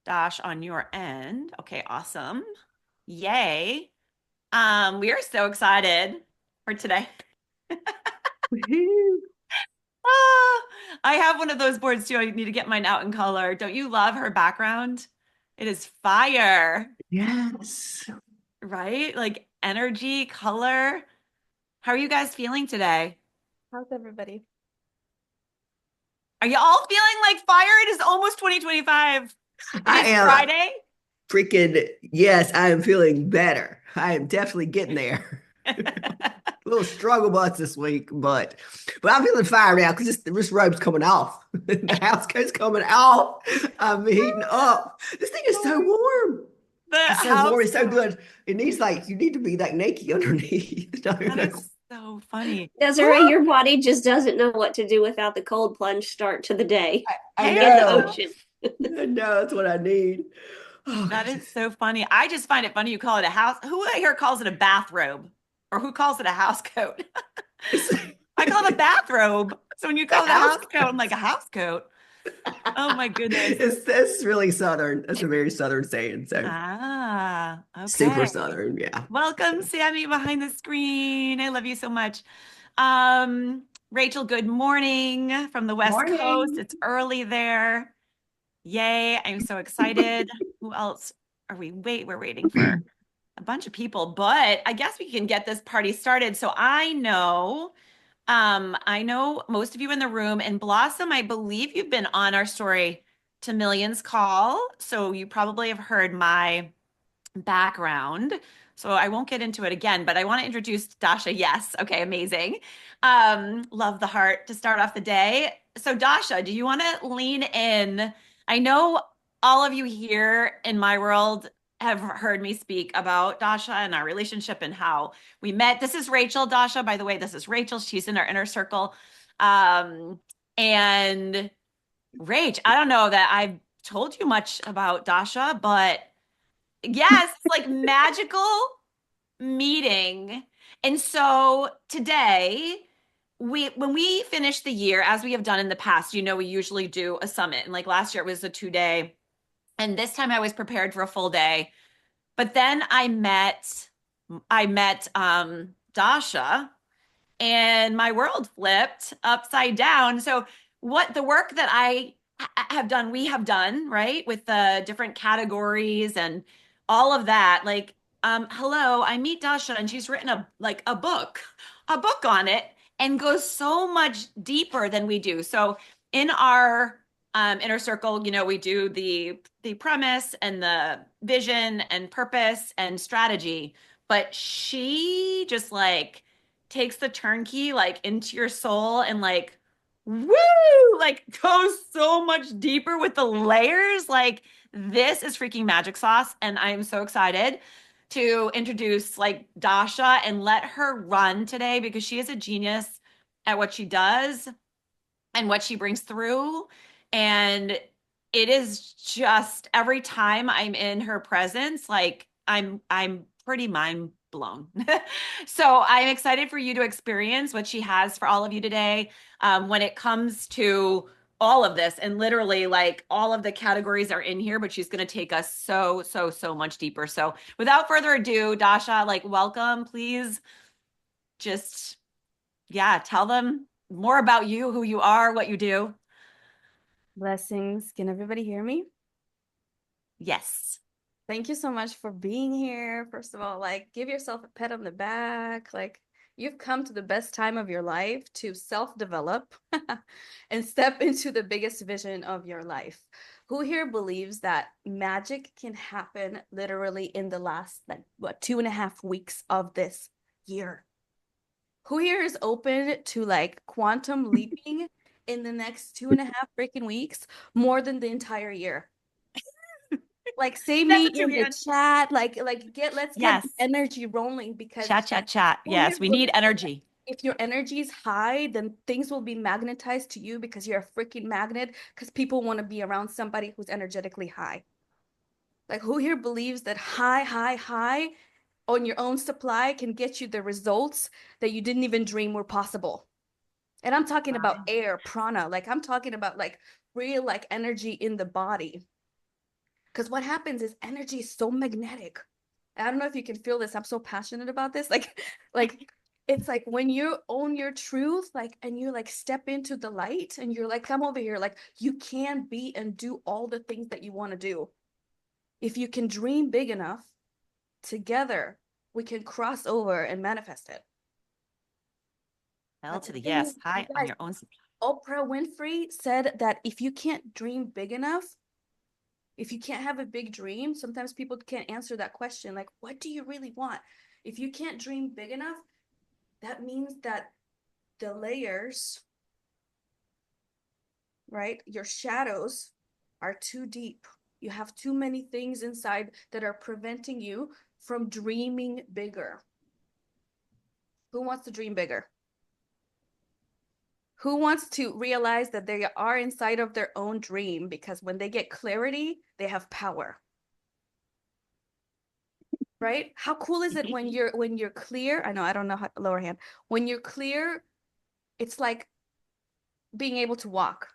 Dash on your end. Okay, awesome. Yay. We are so excited for today. Woohoo. Ah, I have one of those boards too. I need to get mine out in color. Don't you love her background? It is fire, Yes. right? Like energy, color. How are you guys feeling today? How's everybody? Are you all feeling like fire? It is almost 2025. It I is am Friday. freaking, yes, I am feeling better. I am definitely getting there. A little struggle bus this week, but I'm feeling fire now because this robe's coming off. The house coat's coming off. I'm heating up. This thing is so warm. The It's so warm. house It's so coat. good. It needs like you need to be like naked underneath. No, That no. is so funny. Woo! Desiree, your body just doesn't know what to do without the cold plunge start to the day I Hey, in the know. ocean. I know that's what I need. Oh that is goodness. so funny. I just find it funny you call it a house. Who here calls it a bathrobe? Or who calls it a house coat? It's I call it a bathrobe. So when you the call it a house house coat, I'm like a house coat. Oh my goodness. it's really Southern. That's a very Southern saying. So Ah, super okay. Southern. Yeah. Welcome, Sammy, behind the screen. I love you so much. Rachel, good morning from the West Coast. Morning. It's early there. Yay, I'm so excited. Who else are we? We're waiting for a bunch of people, but I guess we can get this party started. So I know most of you in the room, and Blossom, I believe you've been on our Story to Millions call. So you probably have heard my background. So I won't get into it again, but I want to introduce Dasha. Yes. Okay, amazing. Love the heart to start off the day. So Dasha, do you want to lean in? I know all of you here in my world have heard me speak about Dasha and our relationship and how we met. This is Rachel, Dasha. By the way, this is Rachel. She's in our inner circle. And Rach, I don't know that I've told you much about Dasha, but yes, it's like magical meeting. And so today, when we finish the year, as we have done in the past, we usually do a summit. And like last year, it was a 2 day. And this time I was prepared for a full day. But then I met Dasha and my world flipped upside down. So what the work that have done, we have done, right, with the different categories and all of that. Like, hello, I meet Dasha and she's written a book on it and goes so much deeper than we do. So in our inner circle, we do the premise and the vision and purpose and strategy, but she just like takes the turnkey like into your soul and like woo, like goes so much deeper with the layers. Like this is freaking magic sauce, and I am so excited to introduce like Dasha and let her run today because she is a genius at what she does and what she brings through. And it is just every time I'm in her presence, like I'm pretty mind blown. So I'm excited for you to experience what she has for all of you today. When it comes to all of this, and literally like all of the categories are in here, but she's going to take us so, so, so much deeper. So without further ado, Dasha, like welcome, please just, yeah, tell them more about you, who you are, what you do. Blessings. Can everybody hear me? Yes. Thank you so much for being here. First of all, like give yourself a pat on the back. Like you've come to the best time of your life to self-develop and step into the biggest vision of your life. Who here believes that magic can happen literally in the last like what 2.5 weeks of this year? Who here is open to like quantum leaping in the next 2.5 freaking weeks more than the entire year? Like say That's me a two in the hand. chat, like let's get the Yes. energy rolling because Chat, chat, chat. who here Yes, we need believes that energy. if your energy is high, then things will be magnetized to you because you're a freaking magnet because people want to be around somebody who's energetically high. Like who here believes that high on your own supply can get you the results that you didn't even dream were possible? And I'm talking about air, prana, like I'm talking about like real like energy in the body. Because what happens is energy is so magnetic. I don't know if you can feel this. I'm so passionate about this. Like it's like when you own your truth, like, and you like step into the light and you're like, come over here, like you can be and do all the things that you want to do. If you can dream big enough, together we can cross over and manifest it. Hell But to the the thing yes. is, you High on guys, your own supply. Oprah Winfrey said that if you can't dream big enough, if you can't have a big dream, sometimes people can't answer that question. Like, what do you really want? If you can't dream big enough, that means that the layers, right? Your shadows are too deep. You have too many things inside that are preventing you from dreaming bigger. Who wants to dream bigger? Who wants to realize that they are inside of their own dream? Because when they get clarity, they have power. Right? How cool is it when you're clear? I know I don't know how lower hand. When you're clear, it's like being able to walk,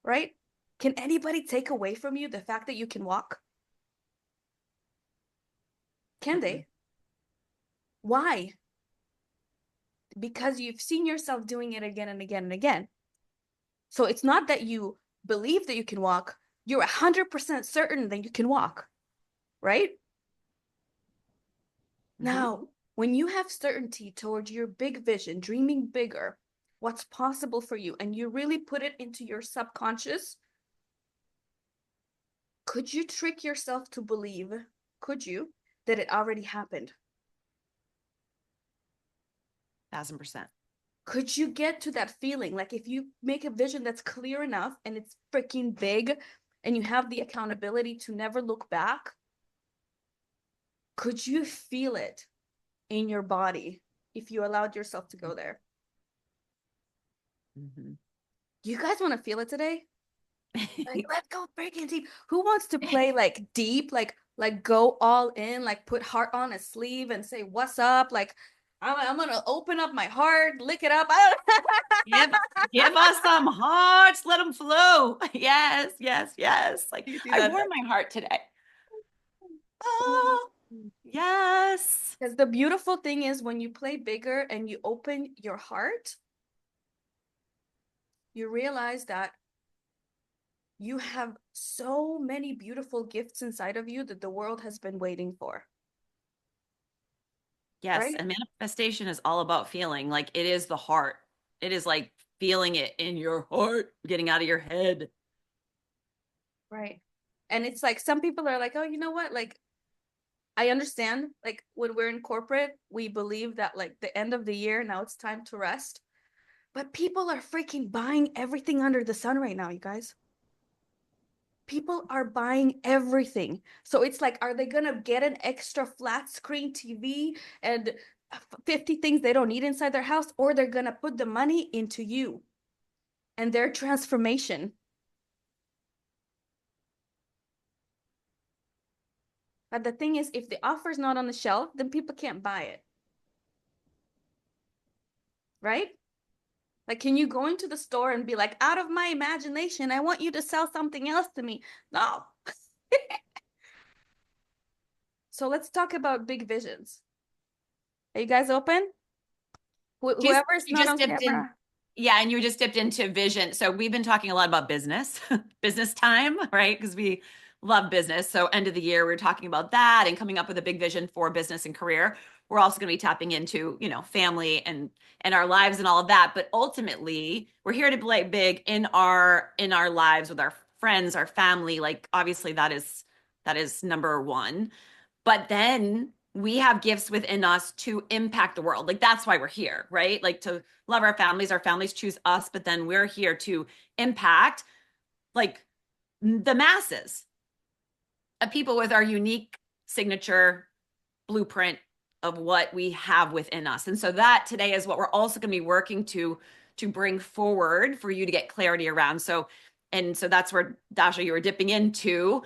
right? Can anybody take away from you the fact that you can walk? Can they? Why? Because you've seen yourself doing it again and again and again. So it's not that you believe that you can walk, you're 100% certain that you can walk, right? Now, when you have certainty towards your big vision, dreaming bigger, what's possible for you, and you really put it into your subconscious, could you trick yourself to believe, could you, that it already happened? 1,000%. Could you get to that feeling? Like if you make a vision that's clear enough and it's freaking big and you have the accountability to never look back, could you feel it in your body if you allowed yourself to go there? Mm-hmm. You guys want to feel it today? Like, let's go freaking deep. Who wants to play like deep, like go all in, like put heart on a sleeve and say, what's up? Like, I'm gonna open up my heart, lick it up. I Give, give us some hearts. Let them flow. Yes, yes, yes. Like you do I that. wore my heart today. Oh, yes. Because the beautiful thing is when you play bigger and you open your heart, you realize that you have so many beautiful gifts inside of you that the world has been waiting for. Yes. Right? And manifestation is all about feeling. Like it is the heart. It is like feeling it in your heart, getting out of your head. Right. And it's like some people are like, oh, you know what? Like, I understand, like, when we're in corporate, we believe that, like, the end of the year, now it's time to rest. But people are freaking buying everything under the sun right now, you guys. People are buying everything. So it's like, are they going to get an extra flat screen TV and 50 things they don't need inside their house? Or they're going to put the money into you and their transformation? But the thing is, if the offer's not on the shelf, then people can't buy it. Right? Like, can you go into the store and be like, out of my imagination, I want you to sell something else to me? No. So let's talk about big visions. Are you guys open? Whoever's You not just on dipped in. camera. Yeah, and you just dipped into vision. So we've been talking a lot about business, business time, right? Because we love business. So end of the year, we're talking about that and coming up with a big vision for business and career. We're also going to be tapping into, family and our lives and all of that. But ultimately, we're here to play big in our lives with our friends, our family. Like obviously that is number one. But then we have gifts within us to impact the world. Like that's why we're here, right? Like to love our families choose us, but then we're here to impact like the masses of people with our unique signature blueprint of what we have within us. And so that today is what we're also going to be working to bring forward for you to get clarity around. So that's where Dasha, you were dipping into,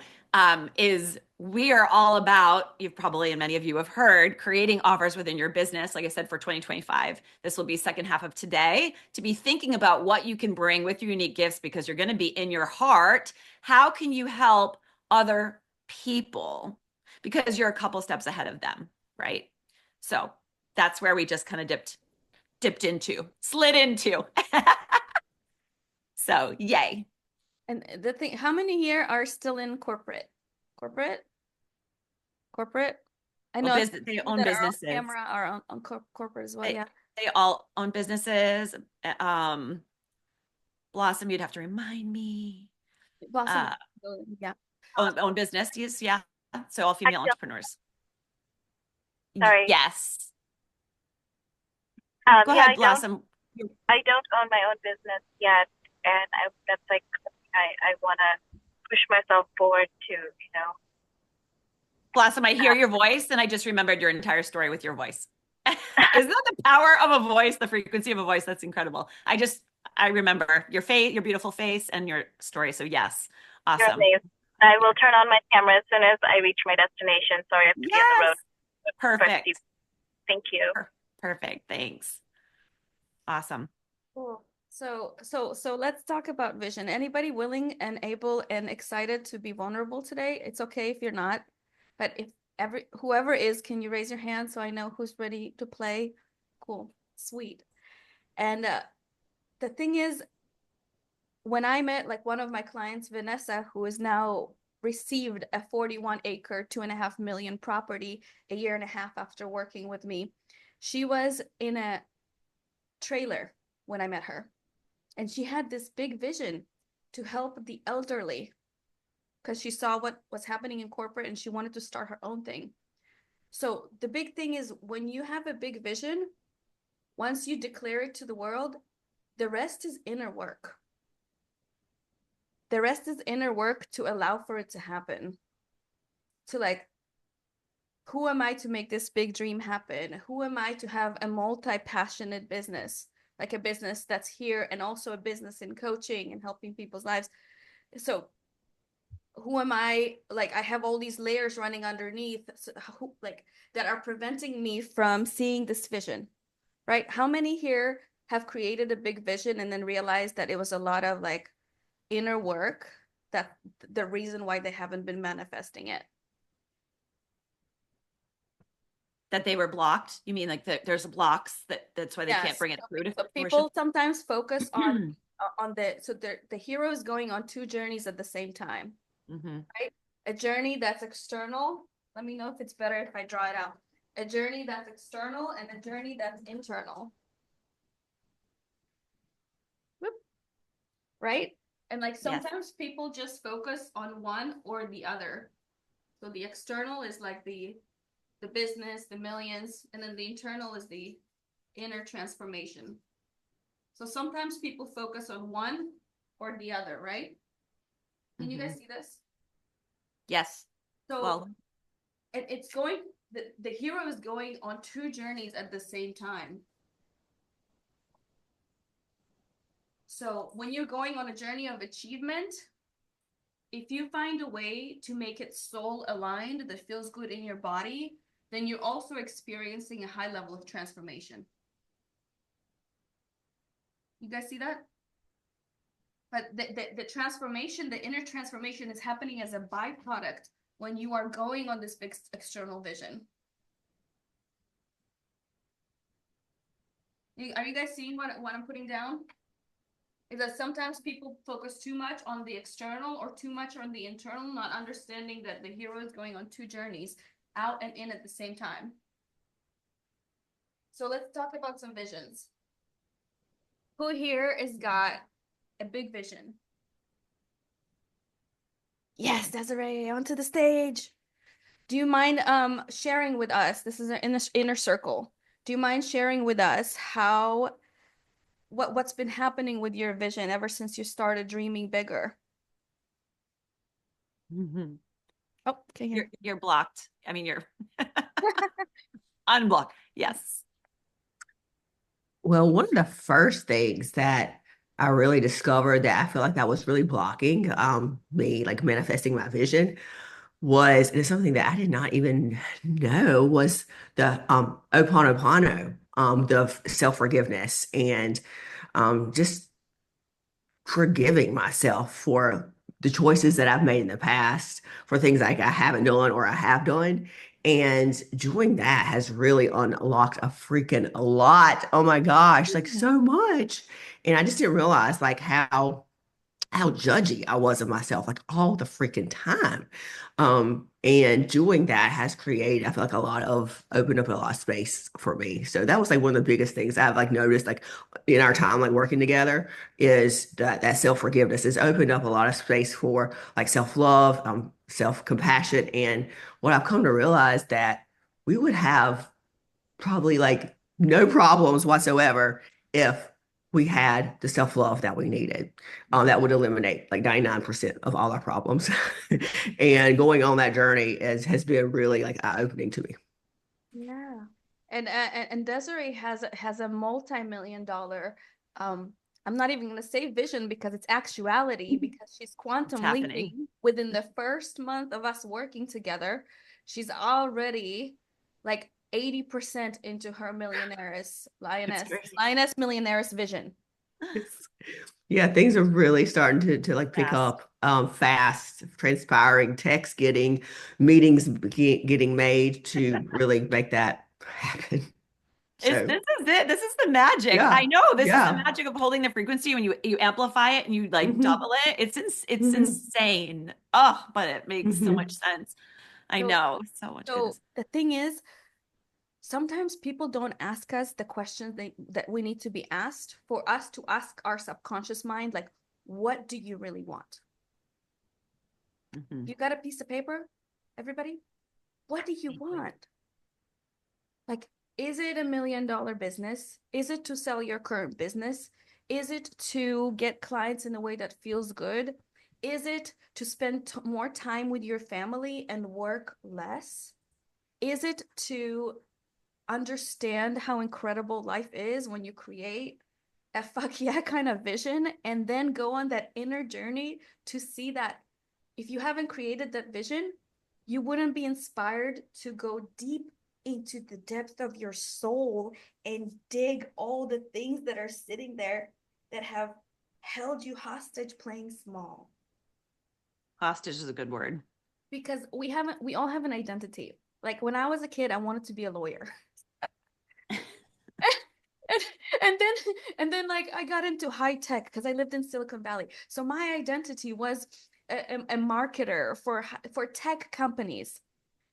is we are all about, you've probably, and many of you have heard, creating offers within your business. Like I said, for 2025, this will be second half of today to be thinking about what you can bring with your unique gifts because you're going to be in your heart. How can you help other people because you're a couple steps ahead of them, right? So that's where we just kind of slid into. So yay. And the thing, how many here are still in corporate? Corporate? Corporate? I Well, know business, they people own that are on businesses. camera are on corporate as well. They, Yeah. they all own businesses. Um, Blossom, you'd have to remind me. Blossom. Uh, Yeah. own business, yes, yeah. So all I female don't, entrepreneurs. sorry. Yes. Go Yeah, ahead, Blossom. I don't own my own business yet, and that's like something I want to push myself forward to, you know. Blossom, I hear Uh, your voice, and I just remembered your entire story with your voice. Isn't that the power of a voice, the frequency of a voice? That's incredible. I remember your face, your beautiful face, and your story. So yes, you're awesome. amazing. I will turn on my camera as soon as I reach my destination. Sorry, I have to be on the Yes, road. But perfect. thank you. Perfect. Thanks. Awesome. Cool. So let's talk about vision. Anybody willing and able and excited to be vulnerable today? It's okay if you're not, but if whoever is, can you raise your hand so I know who's ready to play? Cool. Sweet. And the thing is, when I met like one of my clients, Vanessa, who is now received a 41-acre, 2.5 million property a year and a half after working with me, she was in a trailer when I met her. And she had this big vision to help the elderly because she saw what was happening in corporate and she wanted to start her own thing. So the big thing is when you have a big vision, once you declare it to the world, the rest is inner work. The rest is inner work to allow for it to happen. To like, who am I to make this big dream happen? Who am I to have a multi-passionate business, like a business that's here and also a business in coaching and helping people's lives? So who am I? Like, I have all these layers running underneath, so like that are preventing me from seeing this vision, right? How many here have created a big vision and then realized that it was a lot of like inner work, that the reason why they haven't been manifesting it? That they were blocked. You mean like there's blocks that's why they can't Yes. bring it through to So fruition? people sometimes focus on the hero is going on two journeys at the same time, Hmm. right? A journey that's external. Let me know if it's better if I draw it out. A journey that's external and a journey that's internal. Whoop. Right? And like Yes. sometimes people just focus on one or the other. So the external is like the business, the millions, and then the internal is the inner transformation. So sometimes people focus on one or the other, right? Can you guys see this? Yes. So Well, it's going, the hero is going on two journeys at the same time. So when you're going on a journey of achievement, if you find a way to make it soul aligned that feels good in your body, then you're also experiencing a high level of transformation. You guys see that? But the transformation, the inner transformation is happening as a byproduct when you are going on this big external vision. Are you guys seeing what I'm putting down? Is that sometimes people focus too much on the external or too much on the internal, not understanding that the hero is going on two journeys, out and in at the same time. So let's talk about some visions. Who here has got a big vision? Yes, Desiree, onto the stage. Do you mind sharing with us? This is in the inner circle. Do you mind sharing with us how what's been happening with your vision ever since you started dreaming bigger? mhm. Oh, okay. You're blocked. I mean, you're unblocked. Yes. Well, one of the first things that I really discovered that I feel like that was really blocking me like manifesting my vision was, and it's something that I did not even know, was the Ho'oponopono, the self-forgiveness and just forgiving myself for the choices that I've made in the past for things like I haven't done or I have done. And doing that has really unlocked a freaking lot. Oh my gosh, like so much. And I just didn't realize like how judgy I was of myself like all the freaking time. And doing that has created, I feel like opened up a lot of space for me. So that was like one of the biggest things I've like noticed like in our time like working together is that self-forgiveness has opened up a lot of space for like self-love, self-compassion. And what I've come to realize that we would have probably like no problems whatsoever if we had the self-love that we needed. That would eliminate like 99% of all our problems. And going on that journey has been really like eye-opening to me. Yeah. And Desiree has a multi-million dollar I'm not even going to say vision because it's actuality because she's It's quantum happening. leaping within the first month of us working together. She's already like 80% into her millionaire's It's crazy. lioness millionaire's vision. Yeah, things are really starting to like pick Yes. up fast, transpiring, texts meetings getting made to really make that happen. So This is it. This is the magic. I yeah, know this is the yeah. magic of holding the frequency when you amplify it and you like double Hmm. it. It's Hmm. insane. Oh, but it makes so much Hmm. sense. I So know so much so goodness. the thing is sometimes people don't ask us the questions that we need to be asked for us to ask our subconscious mind, like, what do you really want? Mhm. You got a piece of paper, everybody? What do you Thank you. want? Like, is it $1 million business? Is it to sell your current business? Is it to get clients in a way that feels good? Is it to spend more time with your family and work less? Is it to understand how incredible life is when you create a fuck yeah kind of vision and then go on that inner journey to see that if you haven't created that vision, you wouldn't be inspired to go deep into the depth of your soul and dig all the things that are sitting there that have held you hostage playing small. Hostage is a good word. Because we all have an identity. Like when I was a kid, I wanted to be a lawyer. and, and then like I got into high tech because I lived in Silicon Valley. So my identity was a marketer for tech companies.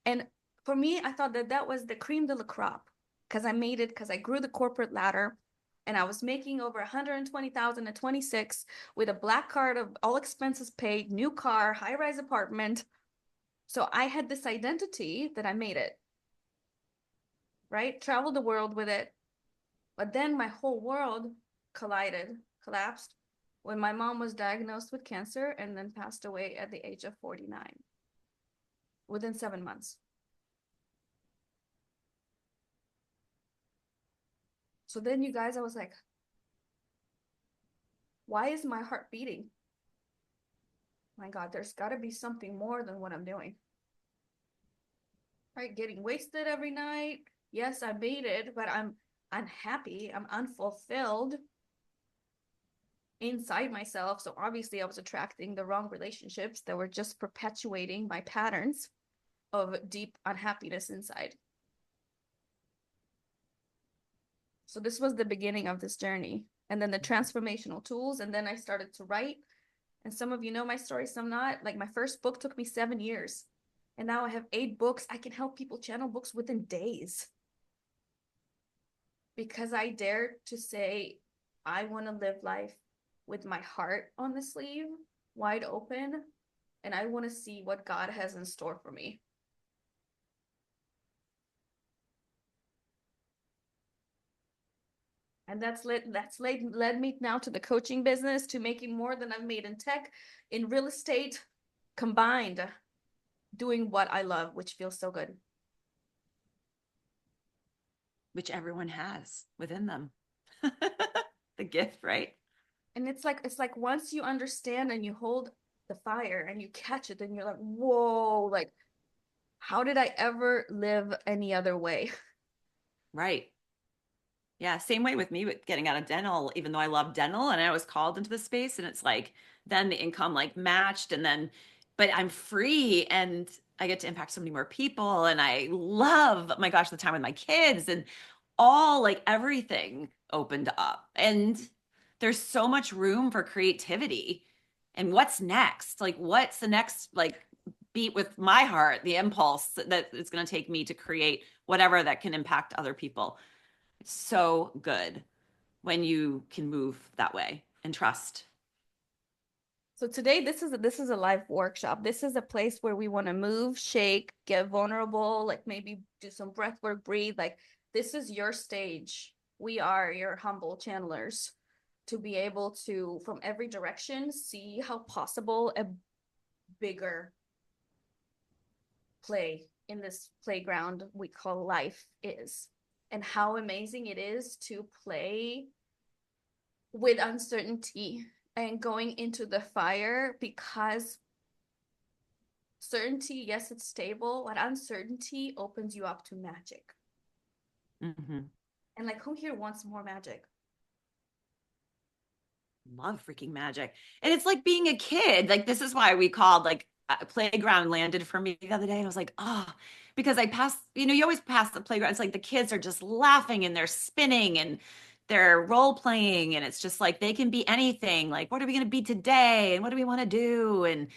And for me, I thought that that was the cream de la crop because I made it because I grew the corporate ladder and I was making over 120,000 at 26 with a black card of all expenses paid, new car, high-rise apartment. So I had this identity that I made it, right? Traveled the world with it. But then my whole world collapsed when my mom was diagnosed with cancer and then passed away at the age of 49 within 7 months. So then, you guys, I was like, why is my heart beating? My God, there's got to be something more than what I'm doing. Right? Getting wasted every night. Yes, I made it, but I'm unhappy. I'm unfulfilled inside myself. So obviously, I was attracting the wrong relationships that were just perpetuating my patterns of deep unhappiness inside. So this was the beginning of this journey. And then the transformational tools. And then I started to write. And some of you know my story, some not. Like my first book took me 7 years. And now I have 8 books. I can help people channel books within days. Because I dared to say, I want to live life with my heart on the sleeve, wide open. And I want to see what God has in store for me. And led me now to the coaching business, to making more than I've made in tech, in real estate, combined, doing what I love, which feels so good. Which everyone has within them. The gift, right? And it's like once you understand and you hold the fire and you catch it, then you're like, whoa, like how did I ever live any other way? Right. Yeah, same way with me with getting out of dental, even though I love dental and I was called into the space and it's like then the income like matched, and then, but I'm free and I get to impact so many more people. And I love, my gosh, the time with my kids and all like everything opened up. And there's so much room for creativity. And what's next? Like, what's the next like beat with my heart, the impulse that it's going to take me to create whatever that can impact other people? It's so good when you can move that way and trust. So today, this is a live workshop. This is a place where we want to move, shake, get vulnerable, like maybe do some breath work, breathe. Like this is your stage. We are your humble channelers to be able to, from every direction, see how possible a bigger play in this playground we call life is, and how amazing it is to play with uncertainty and going into the fire, because certainty, yes, it's stable, but uncertainty opens you up to magic. Mm-hmm. And like, who here wants more magic? Love freaking magic. And it's like being a kid. Like, this is why we called like playground landed for me the other day. And I was like, oh, because I passed, you always pass the playground. It's like the kids are just laughing and they're spinning and they're role playing. And it's just like they can be anything. Like, what are we going to be today? And what do we want to do? And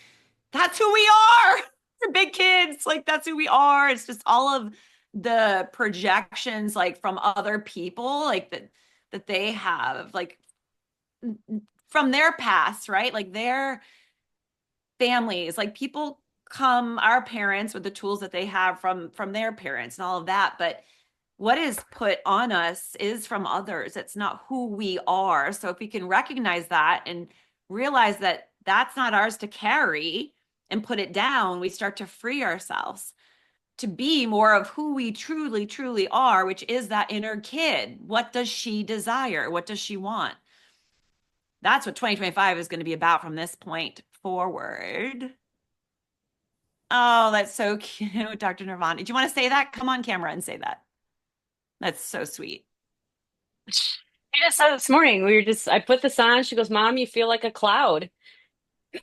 that's who we are. We're big kids. Like, that's who we are. It's just all of the projections, like from other people, like that they have, like from their past, right? Like their families, like people come, our parents with the tools that they have from their parents and all of that. But what is put on us is from others. It's not who we are. So if we can recognize that and realize that that's not ours to carry and put it down, we start to free ourselves to be more of who we truly, truly are, which is that inner kid. What does she desire? What does she want? That's what 2025 is going to be about from this point forward. Oh, that's so cute, Dr. Nirvana. Do you want to say that? Come on camera and say that. That's so sweet. Yeah, so this morning I put this on. She goes, "Mom, you feel like a cloud."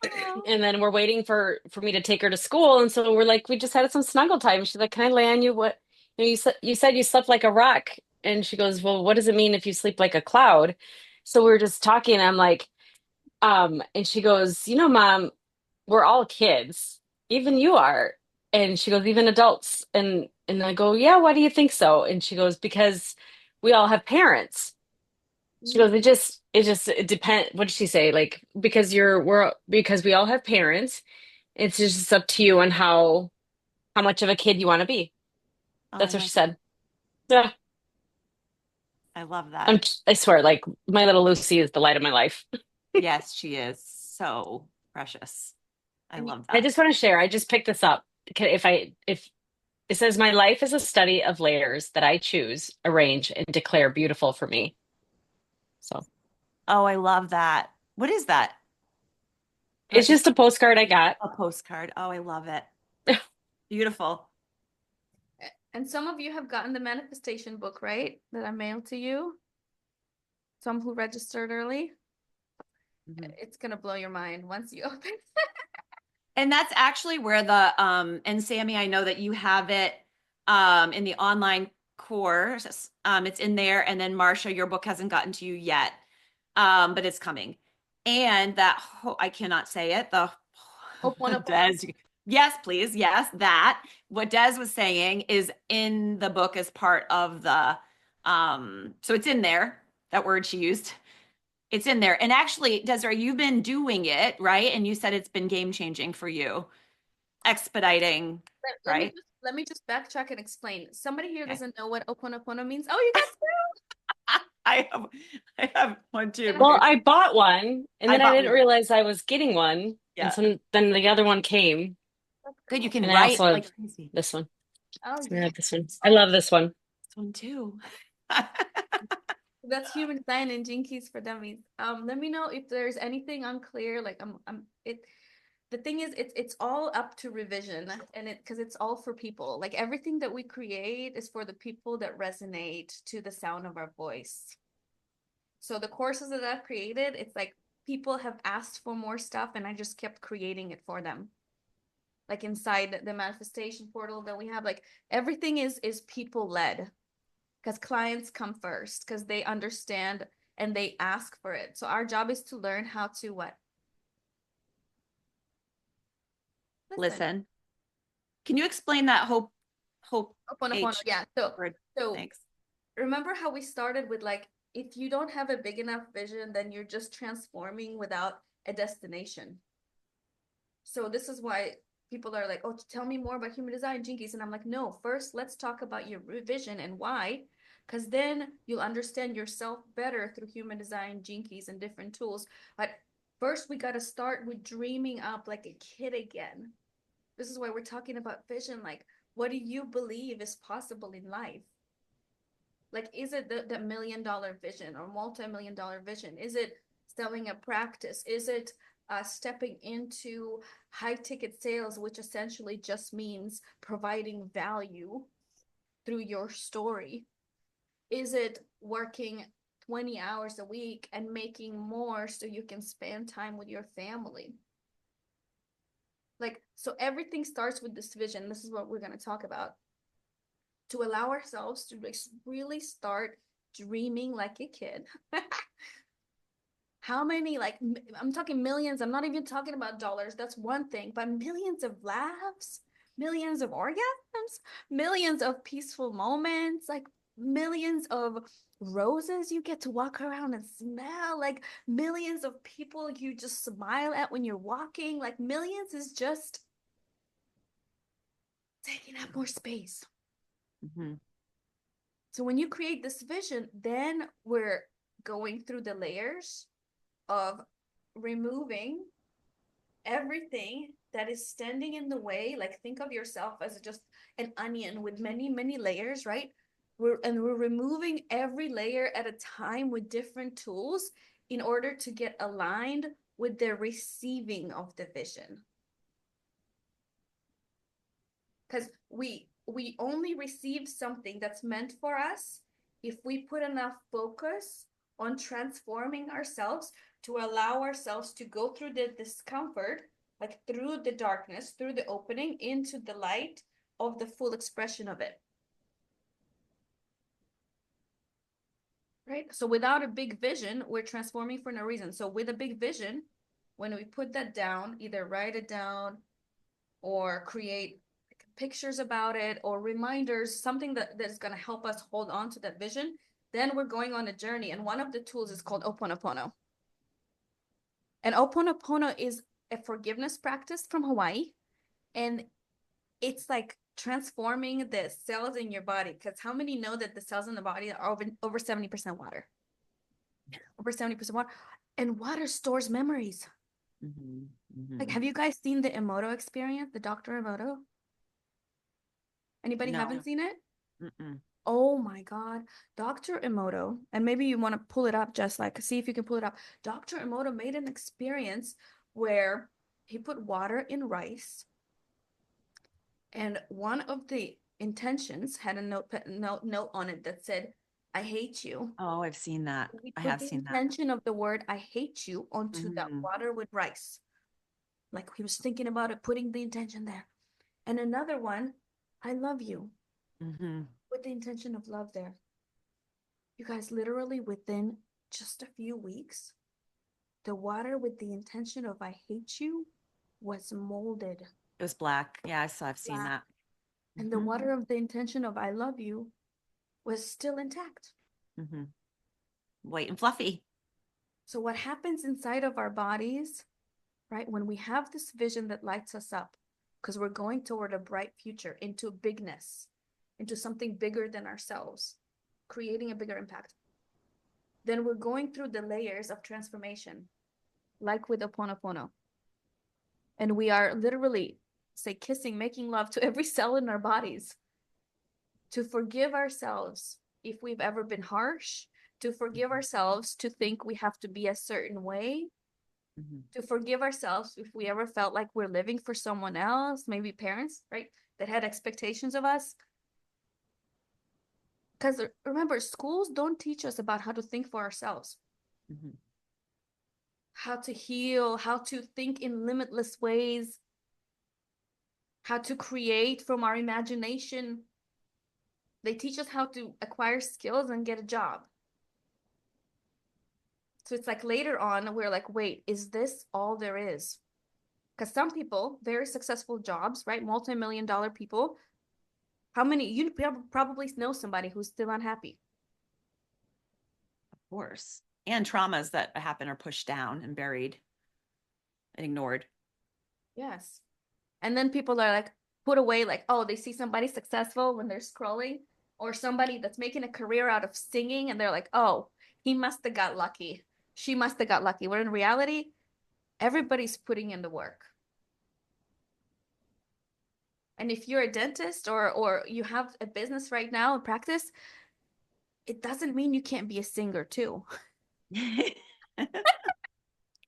Oh, And then we're waiting for me to take her to school. And so we're like, we just had some snuggle time. She's like, "Can I lay on you? What, you said you slept like a rock." And she goes, "Well, what does it mean if you sleep like a cloud?" So we were just talking. And I'm like, and she goes, Mom, we're all kids. Even you are. And she goes, even adults. And I go, yeah, why do you think so? And she goes, because we all have parents. She goes, it depends. What did she say? Like, because we all have parents, it's just up to you on how much of a kid you want to be. Oh, I That's what she love that. said. Yeah. I love that. I swear, like my little Lucy is the light of my life. Yes, she is so precious. I and love I that. just want to share. I just picked this up. If it says my life is a study of layers that I choose, arrange, and declare beautiful for me. So Oh, I love that. What is that? it's Just just a postcard I got. a postcard. Oh, I love it. Beautiful. and some of you have gotten the manifestation book, right? That I mailed to you. Some who registered early. Mhm. It's gonna blow your mind once you open. And that's actually where and Sammy, I know that you have it in the online course. It's in there. And then Marcia, your book hasn't gotten to you yet. But it's coming. And I cannot say it. The Ho'oponopono. Des, yes, please. Yes, that. What Des was saying is in the book as part of the so it's in there. That word she used. It's in there. And actually, Desiree, you've been doing it, right? And you said it's been game changing for you, expediting, Let me right? just let me just backtrack and explain. Somebody here Okay. doesn't know what Ho'oponopono means. Oh, you got I have I have one too. Well, I bought one, and I then I bought didn't one. realize I was getting one, and Yeah. then the other one came, Good. You can and I write also have like crazy. this one. Oh, So I yeah. have this one. I love this one. This one too. That's human design and Gene Keys for Dummies. Let me know if there's anything unclear. Like it. The thing is, it's all up to revision, and because it's all for people. Like everything that we create is for the people that resonate to the sound of our voice. So the courses that I've created, it's like people have asked for more stuff and I just kept creating it for them. Like inside the manifestation portal that we have, like everything is people led, because clients come first because they understand and they ask for it. So our job is to learn how to what? Listen. Can you explain that hope Ho'oponopono. H Yeah. So word? so Thanks. remember how we started with like, if you don't have a big enough vision, then you're just transforming without a destination. So this is why people are like, oh, tell me more about human design, Jinkies. And I'm like, no, first let's talk about your vision and why, because then you'll understand yourself better through human design, Jinkies, and different tools. But first we got to start with dreaming up like a kid again. This is why we're talking about vision. Like, what do you believe is possible in life? Like, is it the $1 million vision or multi-million dollar vision? Is it selling a practice? Is it stepping into high ticket sales, which essentially just means providing value through your story? Is it working 20 hours a week and making more so you can spend time with your family? Like, so everything starts with this vision. This is what we're going to talk about, to allow ourselves to really start dreaming like a kid. How many, like, I'm talking millions, I'm not even talking about dollars, that's one thing, but millions of laughs, millions of orgasms, millions of peaceful moments, like millions of roses you get to walk around and smell, like millions of people you just smile at when you're walking, like millions is just taking up more space. Mm-hmm. So when you create this vision, then we're going through the layers of removing everything that is standing in the way. Like, think of yourself as just an onion with many, many layers, right? We're removing every layer at a time with different tools in order to get aligned with the receiving of the vision. Because we only receive something that's meant for us if we put enough focus on transforming ourselves to allow ourselves to go through the discomfort, like through the darkness, through the opening into the light of the full expression of it. Right? So without a big vision, we're transforming for no reason. So with a big vision, when we put that down, either write it down or create pictures about it or reminders, something that is going to help us hold on to that vision, then we're going on a journey. And one of the tools is called Ho'oponopono. And Ho'oponopono is a forgiveness practice from Hawaii. And it's like transforming the cells in your body. Because how many know that the cells in the body are over 70% water? Over 70% water. And water stores memories. Mm-hmm. Mm-hmm. Like, have you guys seen the Emoto experience, the Dr. Emoto? Anybody No. haven't seen it? Mm-mm. Oh my God. Dr. Emoto, and maybe you want to pull it up, just like see if you can pull it up. Dr. Emoto made an experience where he put water in rice, and one of the intentions had a note on it that said, I hate you. Oh, I've seen that. We I put have the seen that. intention of the word I hate you onto that Mhm. water with rice. Like he was thinking about it, putting the intention there. And another one, I love you, Mhm. with the intention of love there. You guys, literally within just a few weeks, the water with the intention of I hate you was molded It was black. Yeah, I've seen black. that. And the Mhm. water of the intention of I love you was still intact. Mhm. White and fluffy. So what happens inside of our bodies, right? When we have this vision that lights us up, because we're going toward a bright future, into bigness, into something bigger than ourselves, creating a bigger impact, then we're going through the layers of transformation, like with Ho'oponopono. And we are literally, say, kissing, making love to every cell in our bodies, to forgive ourselves if we've ever been harsh, to forgive ourselves to think we have to be a certain way, Mhm. to forgive ourselves if we ever felt like we're living for someone else, maybe parents, right, that had expectations of us. Because remember, schools don't teach us about how to think for ourselves. Mhm. how to heal, how to think in limitless ways, how to create from our imagination. They teach us how to acquire skills and get a job. So it's like later on, we're like, wait, is this all there is? Because some people, very successful jobs, right? Multi-million-dollar people, how many, you probably know somebody who's still unhappy. Of course. And traumas that happen are pushed down and buried and ignored. Yes. And then people are like, put away, like, oh, they see somebody successful when they're scrolling, or somebody that's making a career out of singing, and they're like, oh, he must have got lucky. She must have got lucky. Where in reality, everybody's putting in the work. And if you're a dentist or you have a business right now in practice, it doesn't mean you can't be a singer too.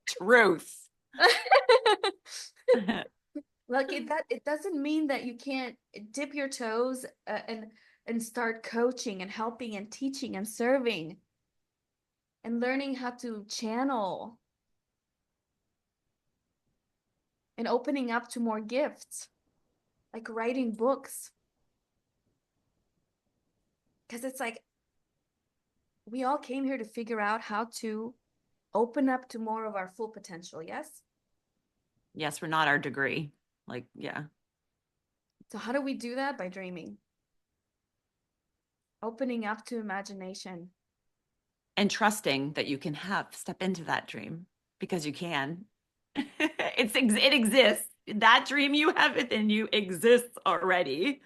Truth. Like it doesn't mean that you can't dip your toes and start coaching and helping and teaching and serving and learning how to channel and opening up to more gifts, like writing books. Because it's like we all came here to figure out how to open up to more of our full potential, yes? Yes, we're not our degree. Like, yeah. So how do we do that? By dreaming. Opening up to imagination. And trusting that you can step into that dream because you can. It exists. That dream you have within you exists already.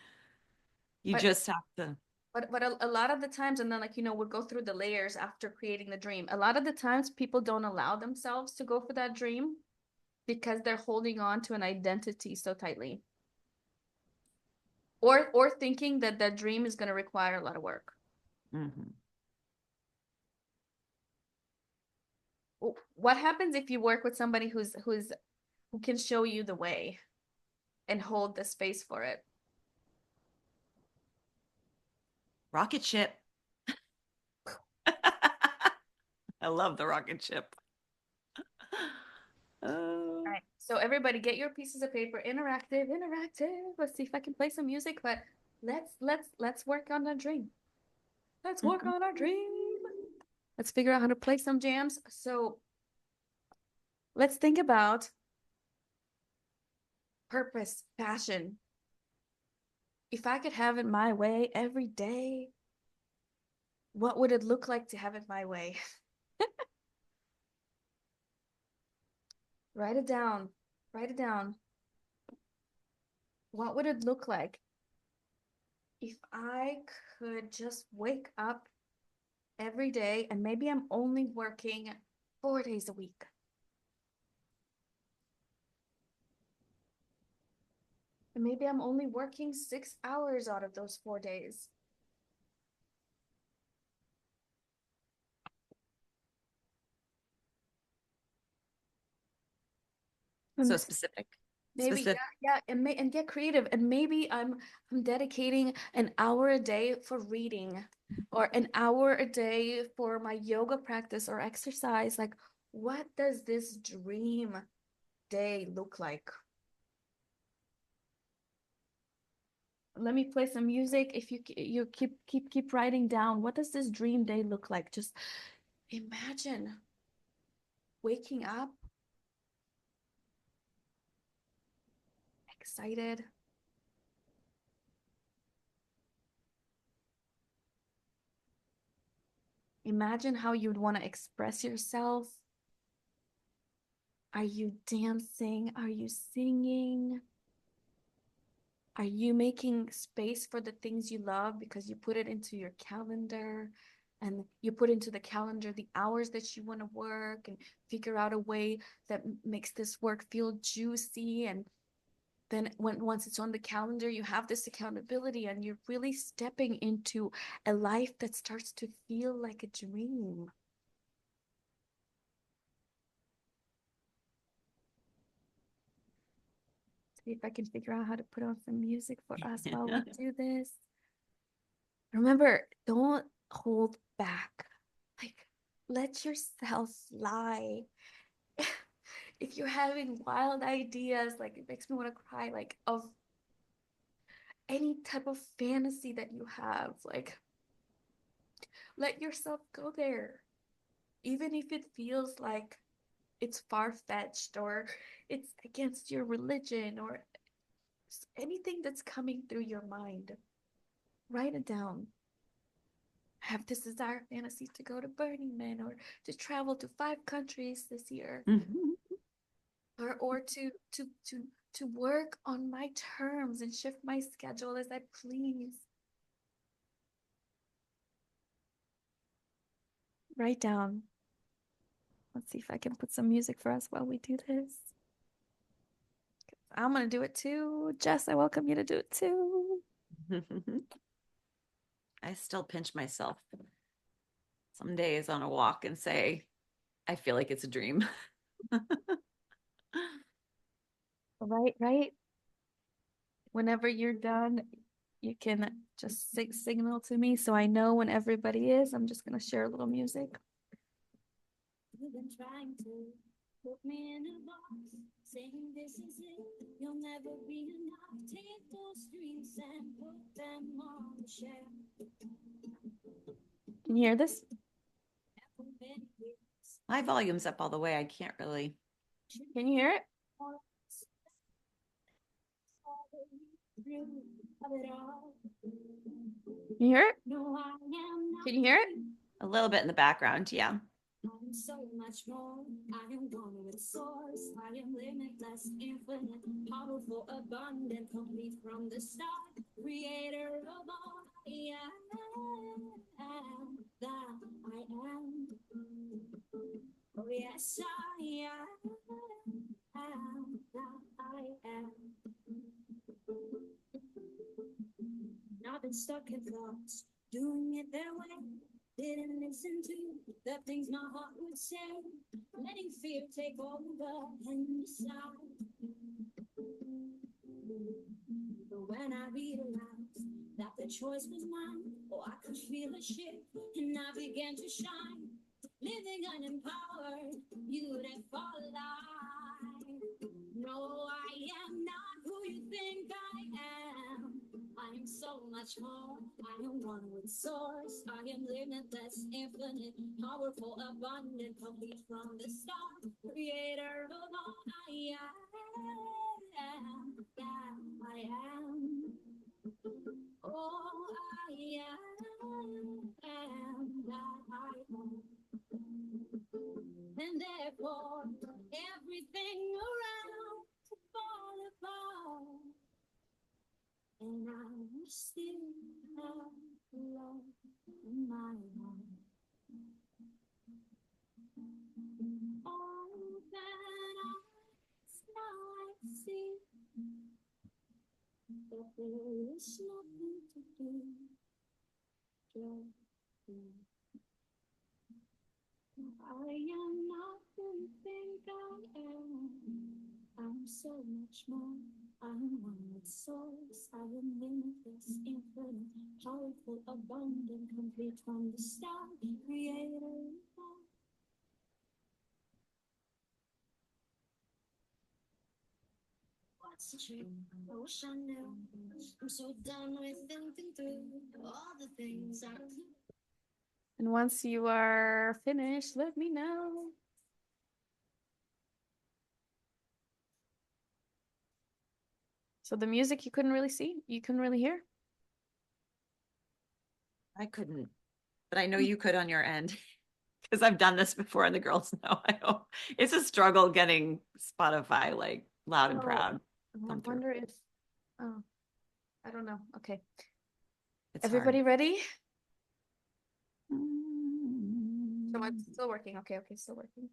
You But just have to. but a lot of the times, and then like, we'll go through the layers after creating the dream. A lot of the times people don't allow themselves to go for that dream because they're holding on to an identity so tightly. Or thinking that that dream is going to require a lot of work. Mhm. What happens if you work with somebody who can show you the way and hold the space for it? Rocket ship. I love the rocket ship. All right. So everybody get your pieces of paper, interactive. Let's see if I can play some music, but let's work on the dream. Let's work on our dream. Let's figure out how to play some jams. So let's think about purpose, passion. If I could have it my way every day, what would it look like to have it my way? Write it down. Write it down. What would it look like if I could just wake up every day and maybe I'm only working 4 days a week? And maybe I'm only working 6 hours out of those 4 days. So specific. Maybe yeah, and get creative. And maybe I'm dedicating an hour a day for reading or an hour a day for my yoga practice or exercise. Like, what does this dream day look like? Let me play some music. If you keep writing down, what does this dream day look like? Just imagine waking up excited. Imagine how you'd want to express yourself. Are you dancing? Are you singing? Are you making space for the things you love because you put it into your calendar and you put into the calendar the hours that you want to work and figure out a way that makes this work feel juicy? And then once it's on the calendar, you have this accountability and you're really stepping into a life that starts to feel like a dream. See if I can figure out how to put on some music for us while we do this. Remember, don't hold back. Like, let yourself fly. if you're having wild ideas, like it makes me want to cry, like of any type of fantasy that you have, like let yourself go there. Even if it feels like it's far-fetched or it's against your religion or anything that's coming through your mind, write it down. I have this desire fantasy to go to Burning Man or to travel to 5 countries this year or to work on my terms and shift my schedule as I please. Write down. Let's see if I can put some music for us while we do this. I'm gonna do it too. Jess, I welcome you to do it too. I still pinch myself some days on a walk and say, I feel like it's a dream. Right. Whenever you're done, you can just signal to me so I know when everybody is. I'm just gonna share a little music. You've been trying to put me in a box, saying this is it, you'll never be enough. Take those dreams and put them on the shelf. Can you hear this? My volume's up all the way. I can't really. Can you hear it? Can you hear it? Can you hear it? A little bit in the background, yeah. I'm so much more. I am one with source. I am limitless, infinite, powerful, abundant, complete from the start. Creator of all I am, that I am. Oh yes, I am that I am. I've been stuck in thoughts, doing it their way. Didn't listen to the things my heart would say. Letting fear take over and decide. But when I realized that the choice was mine, oh, I could feel a shift and I began to shine. Living unempowered, beautiful life. No, I am not who you think I am. I am so much more. I am one with source. I am limitless, infinite, powerful, abundant, complete from the start. Creator of all I am, that I am. Oh, I am that I am. And therefore, everything around to fall apart. And I still have love in my heart. All that now I see that there is nothing to do. Just be. I am not who you think I am. I'm so much more. I'm one with source. I am limitless, infinite, powerful, abundant, complete from the start. Creator. What's the trick? I wish I knew. I'm so done with thinking through all the things I do. And once you are finished, let me know. So the music you couldn't really see, you couldn't really hear. I couldn't, but I know you could on your end because I've done this before and the girls know. I know it's a struggle getting Spotify like loud and proud. I wonder if, oh, I don't know. Okay. It's Everybody hard. ready? So it's still working. Okay, still working.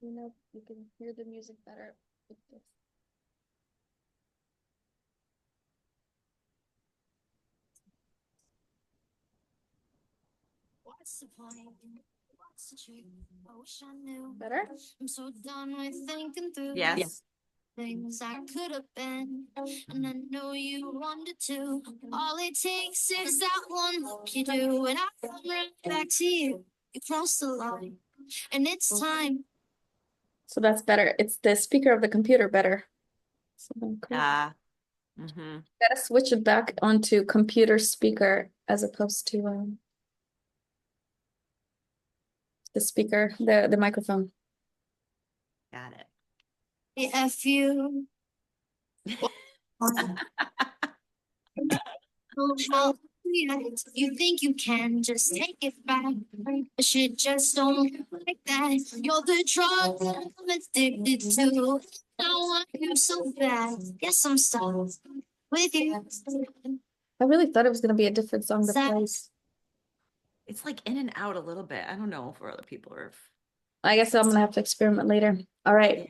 You know, you can hear the music better with this. What's the point? What's the trick? I wish I knew. Better? I'm so done with thinking through Yes. things I could have been, and I know you wanted to. All it takes is that one look you do, and I come right back to you. You cross the line, and it's time. So that's better. It's the speaker of the computer better. So then cool. Gotta switch it back onto computer speaker as opposed to the speaker, the microphone. Got it. If you know how you think you can just take it back. Shit just don't work like that. You're the drug that I'm addicted to. I want you so bad. Guess I'm stuck with you. I really thought it was gonna be a different song to play. It's like in and out a little bit. I don't know for other people or if... I guess I'm gonna have to experiment later. All right. Yeah.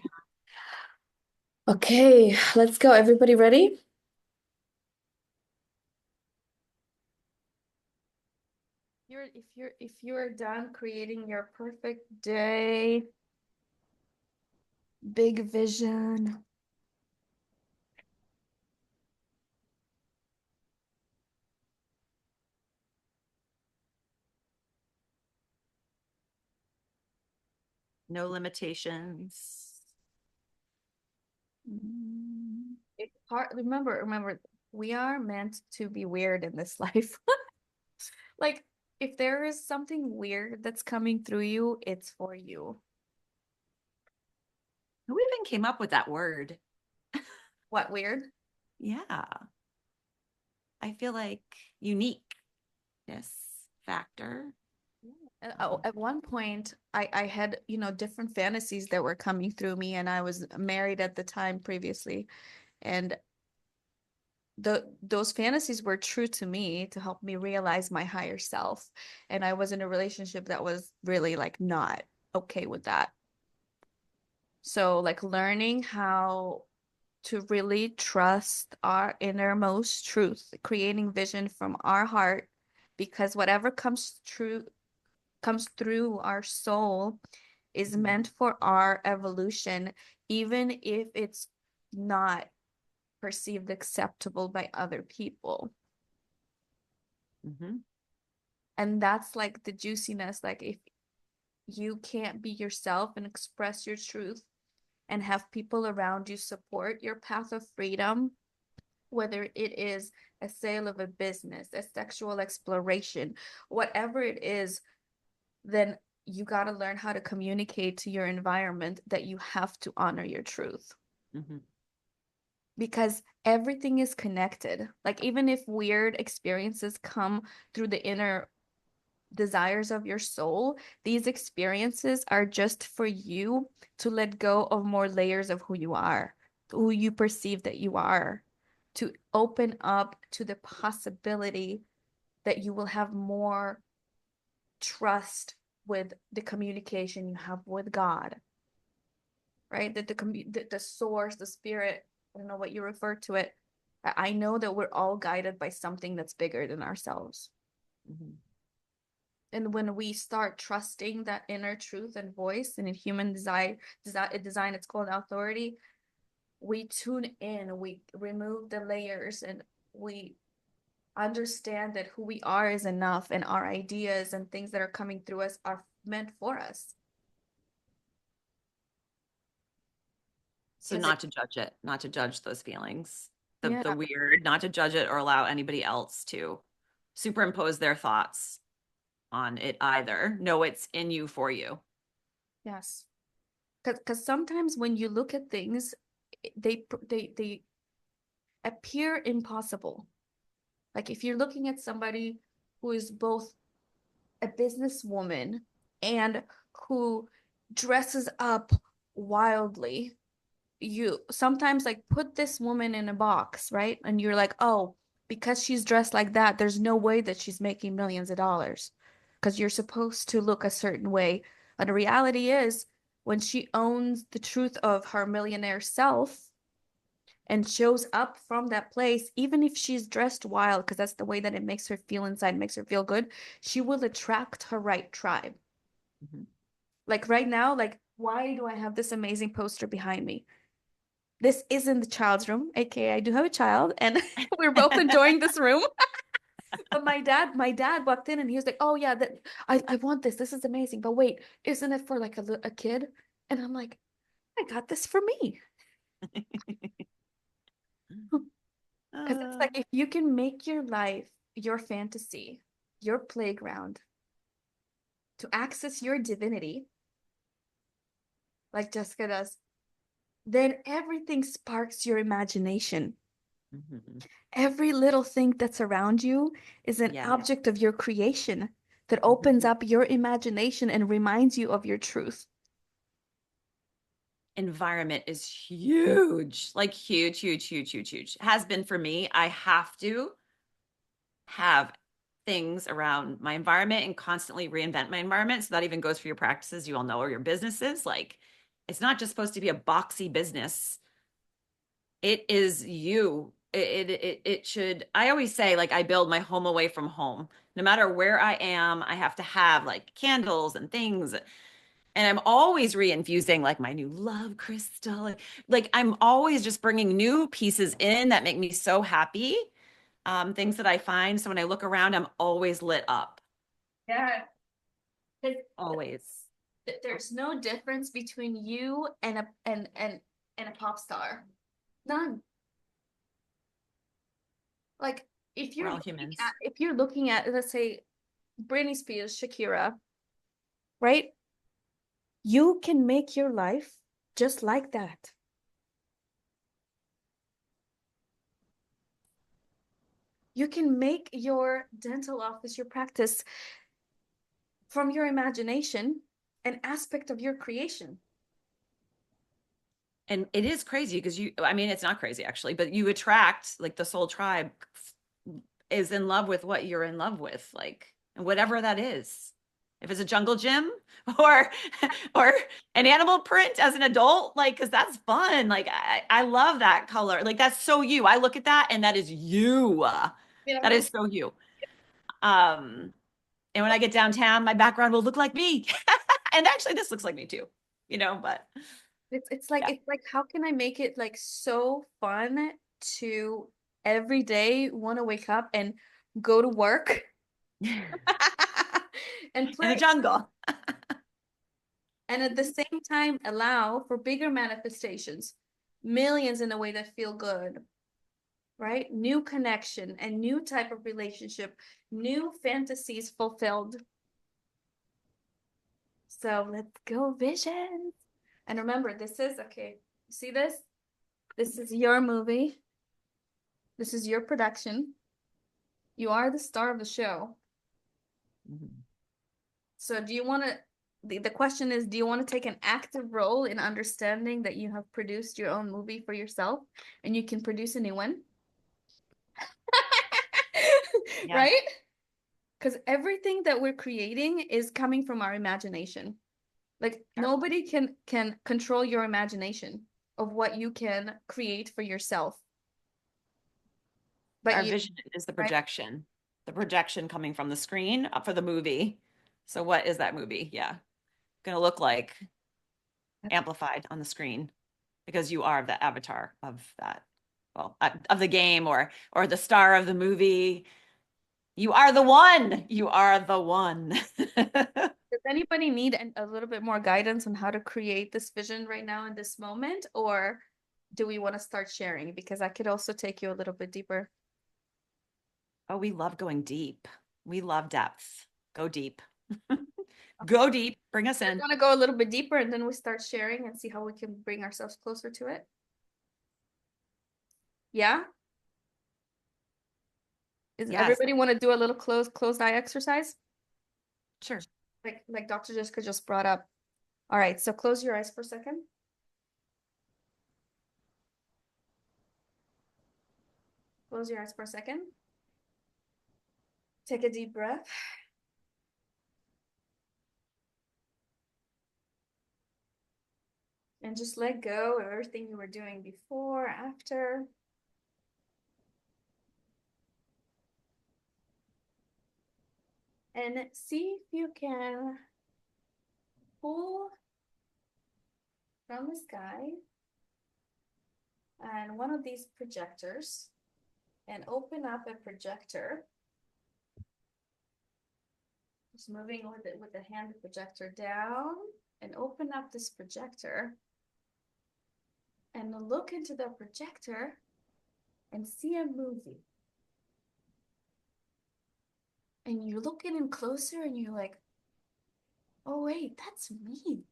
Okay, let's go. Everybody ready? If you're done creating your perfect day, big vision. No limitations. It's hard. Remember, we are meant to be weird in this life. Like, if there is something weird that's coming through you, it's for you. Who even came up with that word? What weird? Yeah. I feel like uniqueness factor. At one point, I had, different fantasies that were coming through me, and I was married at the time previously, and those fantasies were true to me to help me realize my higher self. And I was in a relationship that was really like not okay with that. So like learning how to really trust our innermost truth, creating vision from our heart, because whatever comes through our soul is meant for our evolution, even if it's not perceived acceptable by other people. And that's like the juiciness. Like if you can't be yourself and express your truth and have people around you support your path of freedom, whether it is a sale of a business, a sexual exploration, whatever it is, then you got to learn how to communicate to your environment that you have to honor your truth. Because everything is connected. Like even if weird experiences come through the inner desires of your soul, these experiences are just for you to let go of more layers of who you are, who you perceive that you are, to open up to the possibility that you will have more trust with the communication you have with God, right? That the source, the spirit, I don't know what you refer to it. I know that we're all guided by something that's bigger than ourselves. And when we start trusting that inner truth and voice and in human design, it's called authority, we tune in, we remove the layers, and we understand that who we are is enough, and our ideas and things that are coming through us are meant for us. So not to judge it, not to judge those feelings, the Yeah. weird, not to judge it or allow anybody else to superimpose their thoughts on it either. No, it's in you for you. Yes. Because sometimes when you look at things, they appear impossible. Like if you're looking at somebody who is both a businesswoman and who dresses up wildly, you sometimes like put this woman in a box, right? And you're like, oh, because she's dressed like that, there's no way that she's making millions of dollars because you're supposed to look a certain way. But the reality is, when she owns the truth of her millionaire self and shows up from that place, even if she's dressed wild, because that's the way that it makes her feel inside, makes her feel good, she will attract her right tribe. Mhm. Like right now, like, why do I have this amazing poster behind me? This isn't the child's room, aka I do have a child, and we're both enjoying this room. But my dad walked in and he was like, "Oh yeah, that I want this. This is amazing. But wait, isn't it for like a kid?" And I'm like, "I got this for me." Because it's Uh, like if you can make your life your fantasy, your playground to access your divinity, like Jessica does, then everything sparks your imagination. mhm. Every little thing that's around you is an Yeah. object of your creation that opens Mhm. up your imagination and reminds you of your truth. Environment is huge, like huge, huge, huge, huge, huge. Has been for me. I have to have things around my environment and constantly reinvent my environment. So that even goes for your practices, you all know, or your businesses. Like it's not just supposed to be a boxy business. It is you. It should, I always say, like, I build my home away from home. No matter where I am, I have to have like candles and things. And I'm always reinfusing like my new love crystal. Like I'm always just bringing new pieces in that make me so happy. Things that I find. So when I look around, I'm always lit up. Yeah. Always. There's no difference between you and a pop star. None. Like We're all humans. if you're looking at, let's say, Britney Spears, Shakira, right? You can make your life just like that. You can make your dental office, your practice from your imagination, an aspect of your creation. And it is crazy because I mean, it's not crazy actually, but you attract like the soul tribe is in love with what you're in love with, like, and whatever that is. If it's a jungle gym or or an animal print as an adult, like, because that's fun. Like, I love that color. Like, that's so you. I look at that and that is you. You That know, is so you. Um, and when I get downtown, my background will look like me. And actually, this looks like me too, but yeah. it's like how can I make it like so fun to every day want to wake up and go to work and In the play, jungle. and at the same time allow for bigger manifestations, millions in a way that feel good, right? New connection and new type of relationship, new fantasies fulfilled. So let's go, visions. And remember, this is okay. See this? This is your movie. This is your production. You are the star of the show. Mhm. So do you want to, the question is, do you want to take an active role in understanding that you have produced your own movie for yourself and you can produce a new one? Yeah. Right? Because everything that we're creating is coming from our imagination. Like Sure. nobody can control your imagination of what you can create for yourself. But Our you, vision is right? the projection coming from the screen for the movie. So what is that movie? Yeah. Going to look like amplified on the screen because you are the avatar of that, well, of the game or the star of the movie. You are the one. You are the one. Does anybody need a little bit more guidance on how to create this vision right now in this moment? Or do we want to start sharing? Because I could also take you a little bit deeper. Oh, we love going deep. We love depth. Go deep. Go deep. Bring us We're in. gonna go a little bit deeper and then we start sharing and see how we can bring ourselves closer to it. Yeah? Is Yes. everybody want to do a little closed eye exercise? Sure. Like Dr. Jessica just brought up. All right, so close your eyes for a second. Close your eyes for a second. Take a deep breath. And just let go of everything you were doing before, after. And see if you can pull from the sky and one of these projectors and open up a projector. Just moving with the hand projector down and open up this projector and look into the projector and see a movie. And you're looking in closer and you're like, oh wait, that's me.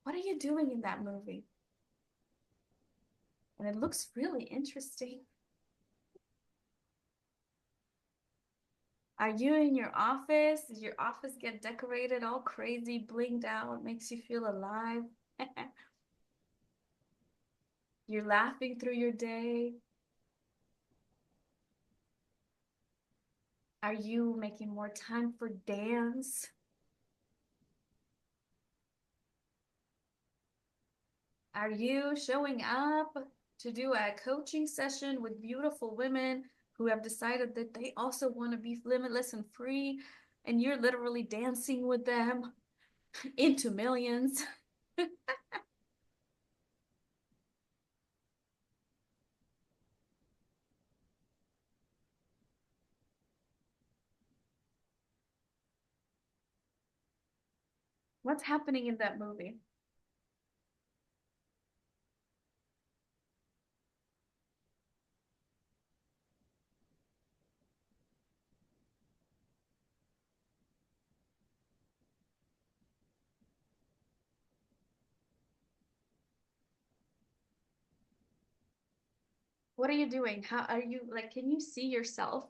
What are you doing in that movie? And it looks really interesting. Are you in your office? Does your office get decorated all crazy, blinged out, makes you feel alive? You're laughing through your day. Are you making more time for dance? Are you showing up to do a coaching session with beautiful women who have decided that they also want to be limitless and free, and you're literally dancing with them into millions? What's happening in that movie? What are you doing? How are you, like, can you see yourself?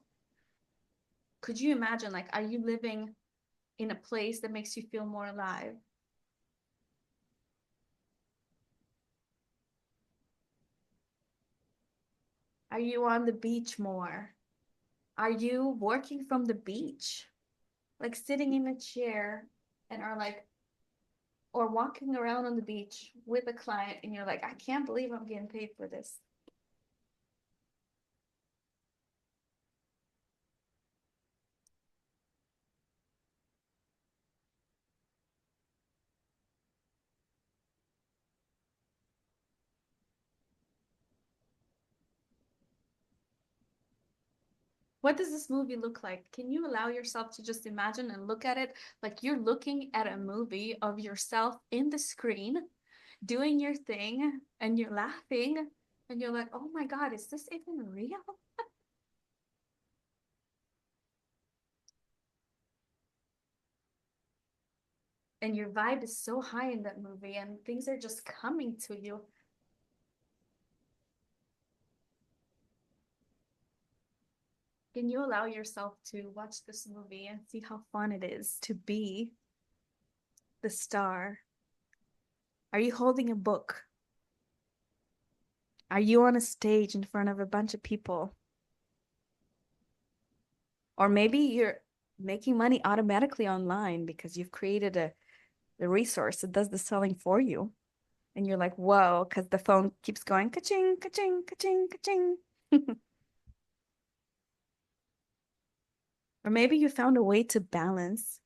Could you imagine, like, are you living in a place that makes you feel more alive? Are you on the beach more? Are you working from the beach? Like sitting in a chair and are like, or walking around on the beach with a client and you're like, I can't believe I'm getting paid for this. What does this movie look like? Can you allow yourself to just imagine and look at it like you're looking at a movie of yourself in the screen, doing your thing, and you're laughing, and you're like, oh my God, is this even real? And your vibe is so high in that movie, and things are just coming to you. Can you allow yourself to watch this movie and see how fun it is to be the star? Are you holding a book? Are you on a stage in front of a bunch of people? Or maybe you're making money automatically online because you've created a resource that does the selling for you. And you're like, whoa, because the phone keeps going ka-ching, ka-ching, ka-ching, ka-ching. Or maybe you found a way to balance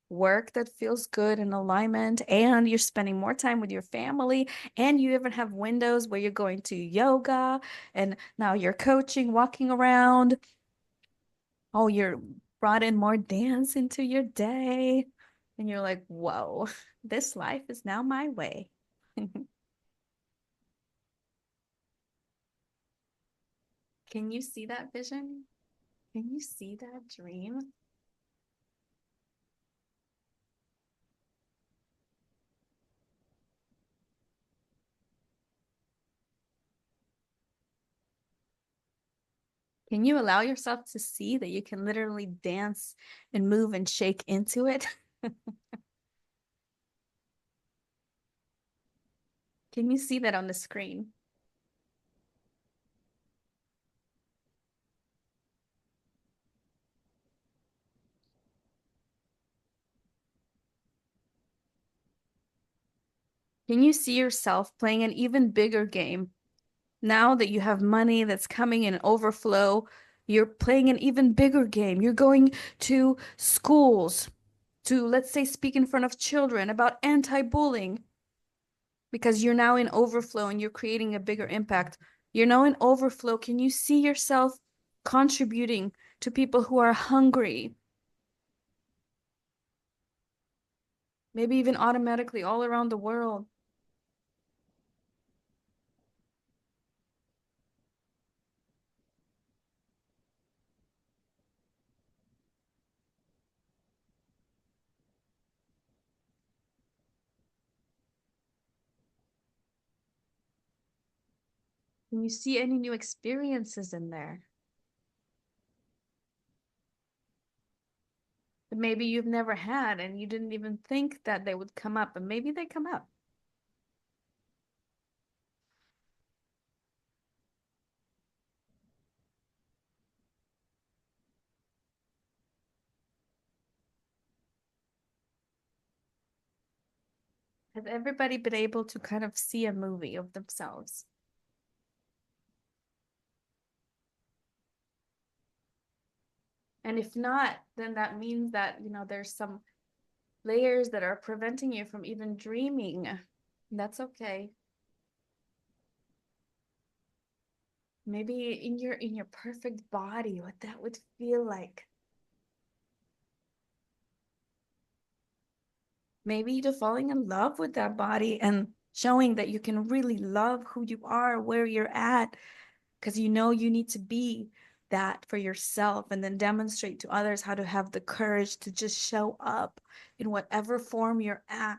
work that feels good in alignment, and you're spending more time with your family, and you even have windows where you're going to yoga, and now you're coaching, walking around. Oh, you're brought in more dance into your day. And you're like, whoa, this life is now my way. Can you see that vision? Can you see that dream? Can you allow yourself to see that you can literally dance and move and shake into it? Can you see that on the screen? Can you see yourself playing an even bigger game? Now that you have money that's coming in overflow, you're playing an even bigger game. You're going to schools to, let's say, speak in front of children about anti-bullying because you're now in overflow and you're creating a bigger impact. You're now in overflow. Can you see yourself contributing to people who are hungry? Maybe even automatically all around the world. Can you see any new experiences in there that maybe you've never had and you didn't even think that they would come up, but maybe they come up? Has everybody been able to kind of see a movie of themselves? And if not, then that means that, there's some layers that are preventing you from even dreaming. That's okay. Maybe in your perfect body, what that would feel like. Maybe to falling in love with that body and showing that you can really love who you are, where you're at, because you need to be that for yourself and then demonstrate to others how to have the courage to just show up in whatever form you're at.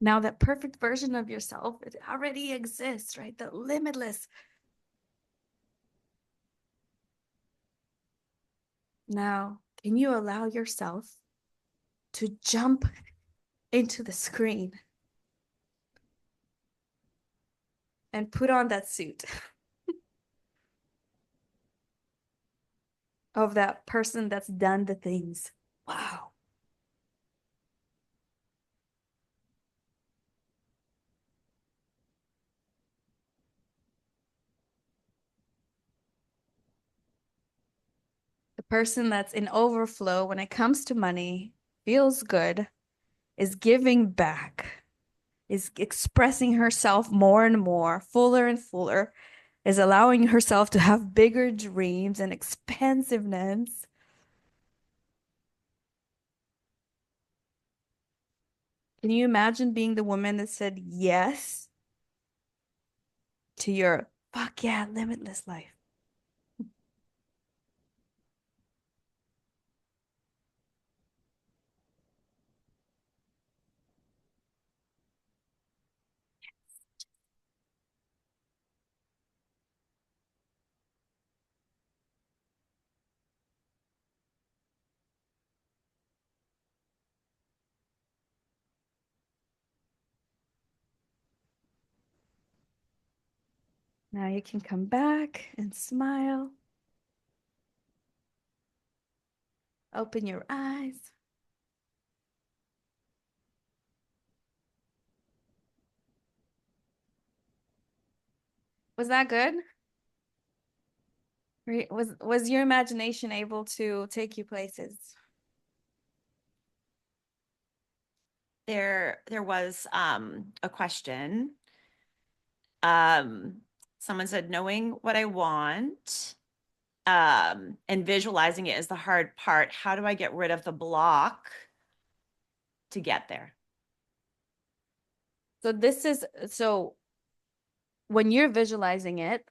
Now that perfect version of yourself, it already exists, right? The limitless. Now, can you allow yourself to jump into the screen and put on that suit of that person that's done the things? Wow. The person that's in overflow when it comes to money, feels good, is giving back, is expressing herself more and more, fuller and fuller, is allowing herself to have bigger dreams and expansiveness. Can you imagine being the woman that said yes to your fuck yeah, limitless life? Now you can come back and smile. Open your eyes. Was that good? Was your imagination able to take you places? There was a question. Someone said, knowing what I want, and visualizing it is the hard part. How do I get rid of the block to get there? So when you're visualizing it,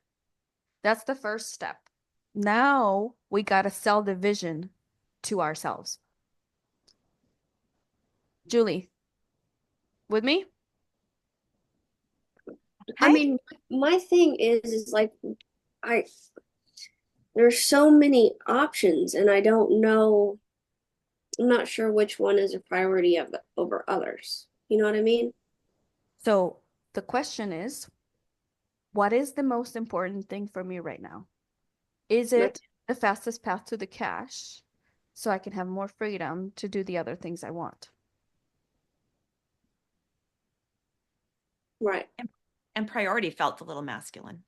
that's the first step. Now we got to sell the vision to ourselves. Julie, with me? I Okay. mean, my thing is like I there's so many options and I don't know. I'm not sure which one is a priority over others. You know what I mean? So the question is, What is the most important thing for me right now? Is Right. it the fastest path to the cash so I can have more freedom to do the other things I want? Right. And priority felt a little masculine.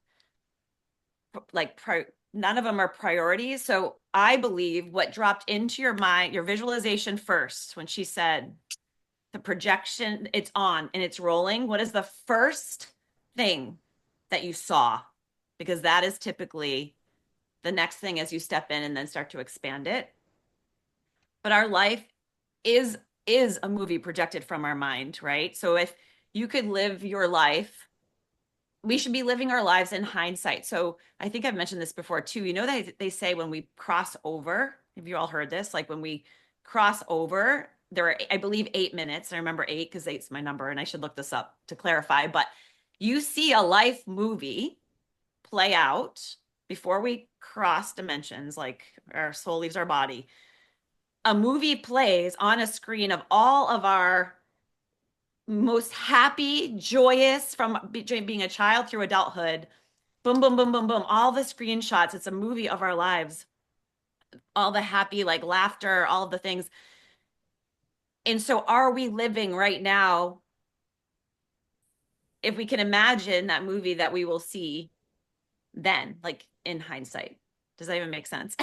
Like none of them are priorities. So I believe what dropped into your mind, your visualization first, when she said the projection, it's on and it's rolling. What is the first thing that you saw? Because that is typically the next thing as you step in and then start to expand it. But our life is is a movie projected from our mind, right? So if you could live your life, we should be living our lives in hindsight. So I think I've mentioned this before too. You know, they say when we cross over, have you all heard this? Like when we cross over, there are, I believe, 8 minutes. I remember eight because eight's my number, and I should look this up to clarify. But you see a life movie play out before we cross dimensions, like our soul leaves our body. A movie plays on a screen of all of our most happy, joyous from being a child through adulthood. Boom, boom, boom, boom, boom. All the screenshots. It's a movie of our lives. All the happy, like laughter, all of the things. And so, are we living right now? If we can imagine that movie that we will see then, like in hindsight, does that even make sense?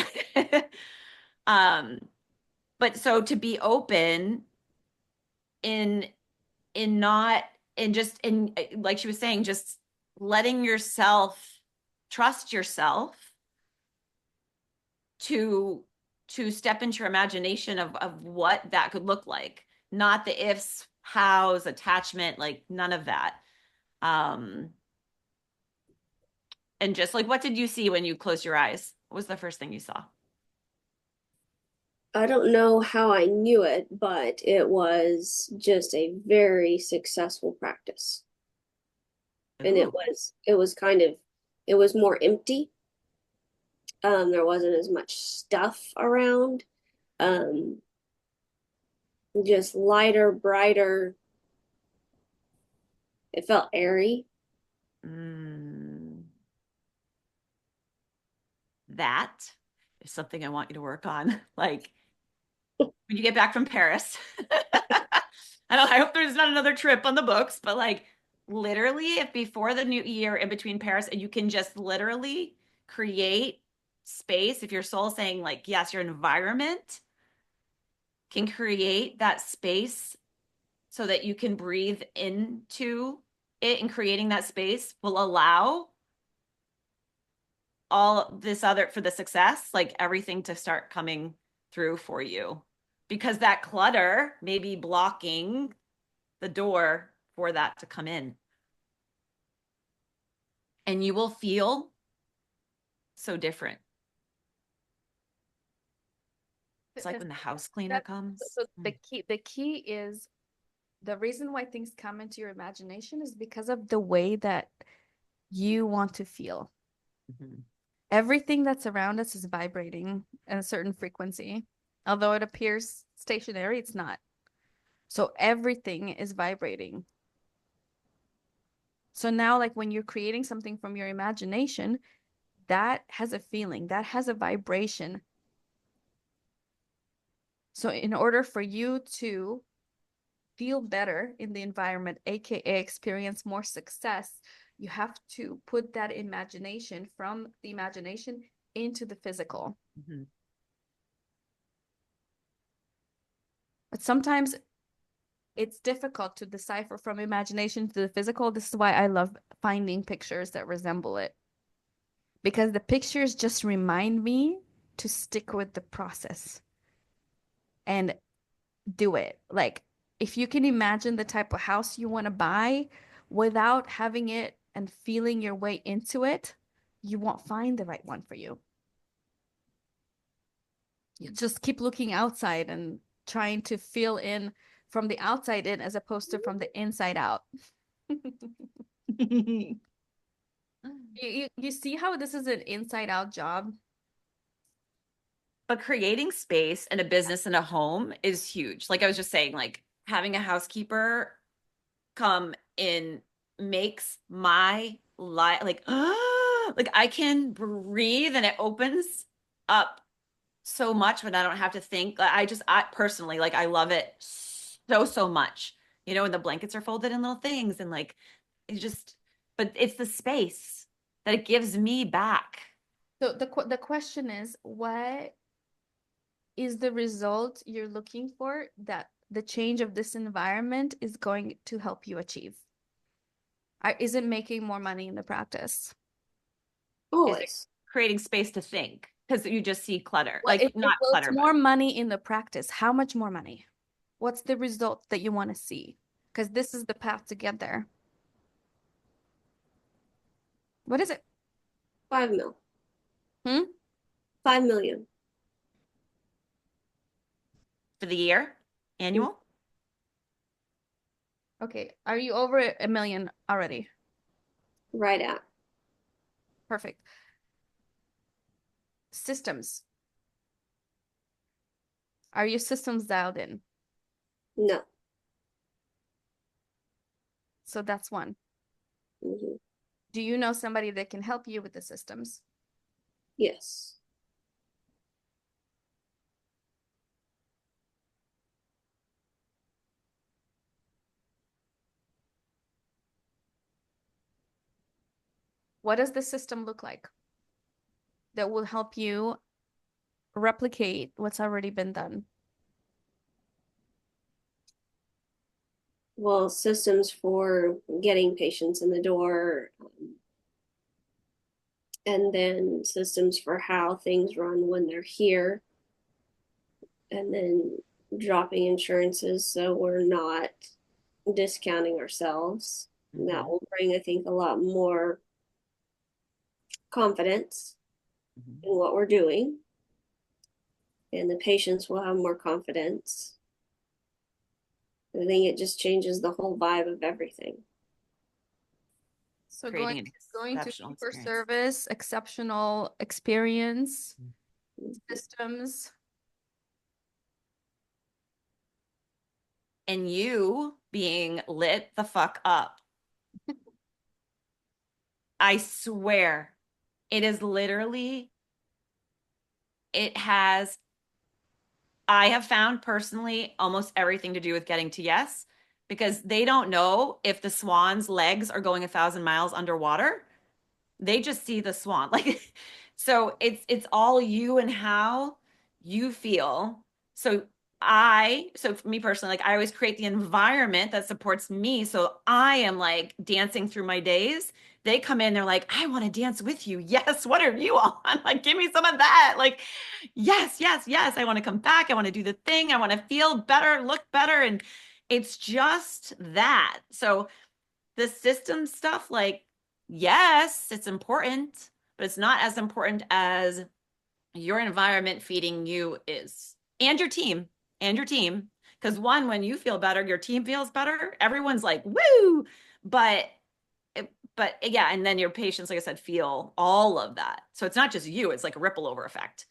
um, but so to be open in not in just in like she was saying, just letting yourself trust yourself to step into your imagination of what that could look like, not the ifs, hows, attachment, like none of that. um and just like, what did you see when you closed your eyes? What was the first thing you saw? I don't know how I knew it, but it was just a very successful practice. And Ooh. it was kind of it was more empty. There wasn't as much stuff around. Um, just lighter, brighter. It felt airy. mm, that is something I want you to work on. Like when you get back from Paris. I hope there's not another trip on the books, but like literally, if before the new year in between Paris, and you can just literally create space, if your soul is saying, like, yes, your environment can create that space so that you can breathe into it, and creating that space will allow all this other for the success, like everything to start coming through for you. Because that clutter may be blocking the door for that to come in. And you will feel so different. It's like Because when the house cleaner that comes. so the key is the reason why things come into your imagination is because of the way that you want to feel. Mhm. Everything that's around us is vibrating at a certain frequency. Although it appears stationary, it's not. So everything is vibrating. So now, like when you're creating something from your imagination, that has a feeling, that has a vibration. So in order for you to feel better in the environment, aka experience more success, you have to put that imagination from the imagination into the physical. Mhm. But sometimes it's difficult to decipher from imagination to the physical. This is why I love finding pictures that resemble it, because the pictures just remind me to stick with the process and do it. Like, if you can imagine the type of house you want to buy without having it and feeling your way into it, you won't find the right one for you. You just keep looking outside and trying to feel in from the outside in as opposed to from the inside out. You see how this is an inside out job? But creating space in a business and a home is huge. Like I was just saying, like having a housekeeper come in makes my like like I can breathe and it opens up so much when I don't have to think. I personally like I love it so much. You know, when the blankets are folded in little things and like it's just but it's the space that it gives me back. So the question is, what is the result you're looking for that the change of this environment is going to help you achieve? Is it making more money in the practice? Is it Always. creating space to think? Because you just see clutter, Well, like if not it's clutter, but more money in the practice, how much more money? What's the result that you want to see? Because this is the path to get there. What is it? 5 mil. Hmm? 5 million. for the year, annual. Okay. Are you over a million already? Right at. Perfect. Systems. Are your systems dialed in? No. So that's one. Hmm. Do you know somebody that can help you with the systems? Yes. What does the system look like that will help you replicate what's already been done? Well, systems for getting patients in the door, and then systems for how things run when they're here, and then dropping insurances so we're not discounting ourselves. And that Mhm. will bring, I think, a lot more confidence Mhm. in what we're doing, and the patients will have more confidence. I think it just changes the whole vibe of everything. So Creating an going to exceptional fee for experience. service, exceptional experience, Mhm. systems. And you being lit the fuck up. I swear, it is literally, it has, I have found personally almost everything to do with getting to yes, because they don't know if the swan's legs are going 1,000 miles underwater. They just see the swan. Like, so it's all you and how you feel. So so for me personally, like I always create the environment that supports me. So I am like dancing through my days. They come in, they're like, I want to dance with you. Yes, what are you on? Like, give me some of that. Like, yes. I want to come back. I want to do the thing. I want to feel better, look better. And it's just that. So the system stuff, like, yes, it's important, but it's not as important as your environment feeding you is, and your team, and your team. Because one, when you feel better, your team feels better. Everyone's like, woo. But but yeah, and then your patients, like I said, feel all of that. So it's not just you, it's like a ripple over effect.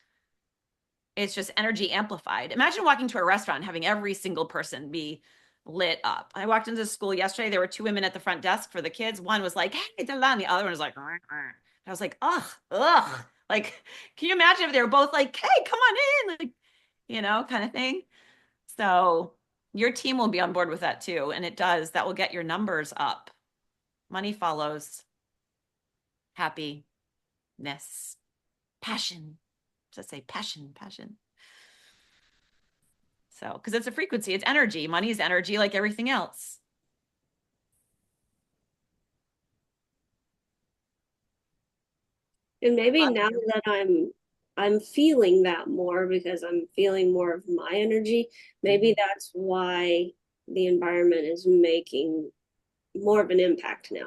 It's just energy amplified. Imagine walking to a restaurant and having every single person be lit up. I walked into school yesterday. There were two women at the front desk for the kids. One was like, hey, da, da, and the other one was like, "Rah, rah." I was like, ugh. Like, can you imagine if they were both like, hey, come on in, like, kind of thing. So your team will be on board with that too. And it does, that will get your numbers up. Money follows happiness, passion. Just say passion. So, because it's a frequency, it's energy. Money is energy like everything else. And maybe now that I'm feeling that more because I'm feeling more of my energy, maybe that's why the environment is making more of an impact now.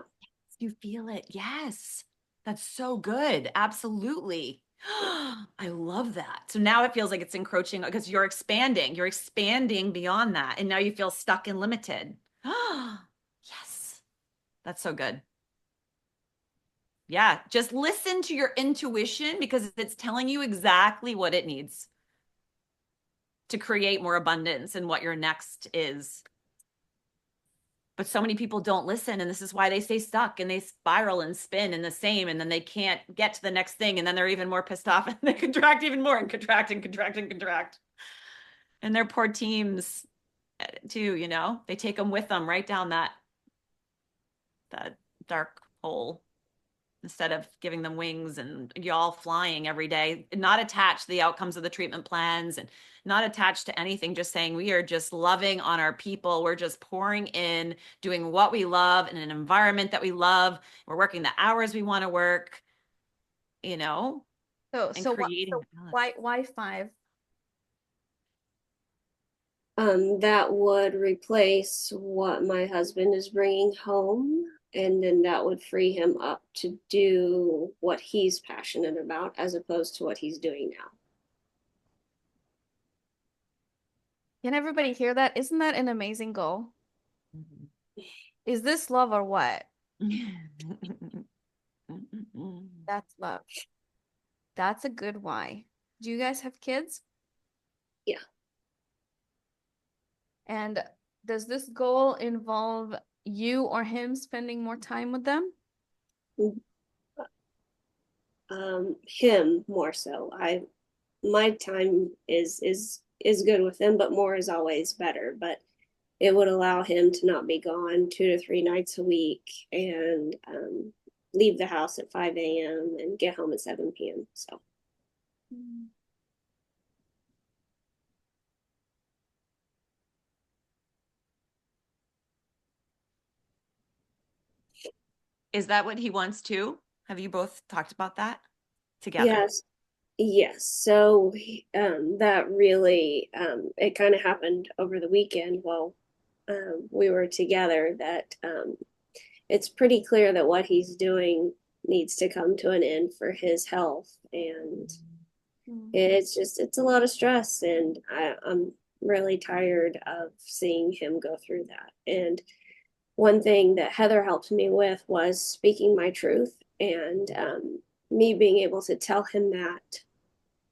You feel it. Yes. That's so good. Absolutely. I love that. So now it feels like it's encroaching because you're expanding. You're expanding beyond that. And now you feel stuck and limited. Yes. That's so good. Yeah. Just listen to your intuition because it's telling you exactly what it needs to create more abundance and what your next is. But so many people don't listen, and this is why they stay stuck and they spiral and spin in the same, and then they can't get to the next thing, and then they're even more pissed off and they contract even more and contract and contract and contract. And their poor teams too, you know, they take them with them right down that dark hole instead of giving them wings and y'all flying every day, not attached to the outcomes of the treatment plans and not attached to anything, just saying we are just loving on our people. We're just pouring in, doing what we love in an environment that we love. We're working the hours we want to work, you know, So and so what creating so why 5? That would replace what my husband is bringing home, and then that would free him up to do what he's passionate about as opposed to what he's doing now. Can everybody hear that? Isn't that an amazing goal? Mhm. Is this love or what? Mhm. That's love. That's a good why. Do you guys have kids? Yeah. And does this goal involve you or him spending more time with them? Him more so. My time is good with him, but more is always better. But it would allow him to not be gone 2 to 3 nights a week and leave the house at 5 a.m. and get home at 7 p.m. So Is that what he wants too? Have you both talked about that together? yes, yes. So that really it kind of happened over the weekend while we were together that it's pretty clear that what he's doing needs to come to an end for his health, and it's a lot of stress, and I'm really tired of seeing him go through that. And one thing that Heather helped me with was speaking my truth, and me being able to tell him that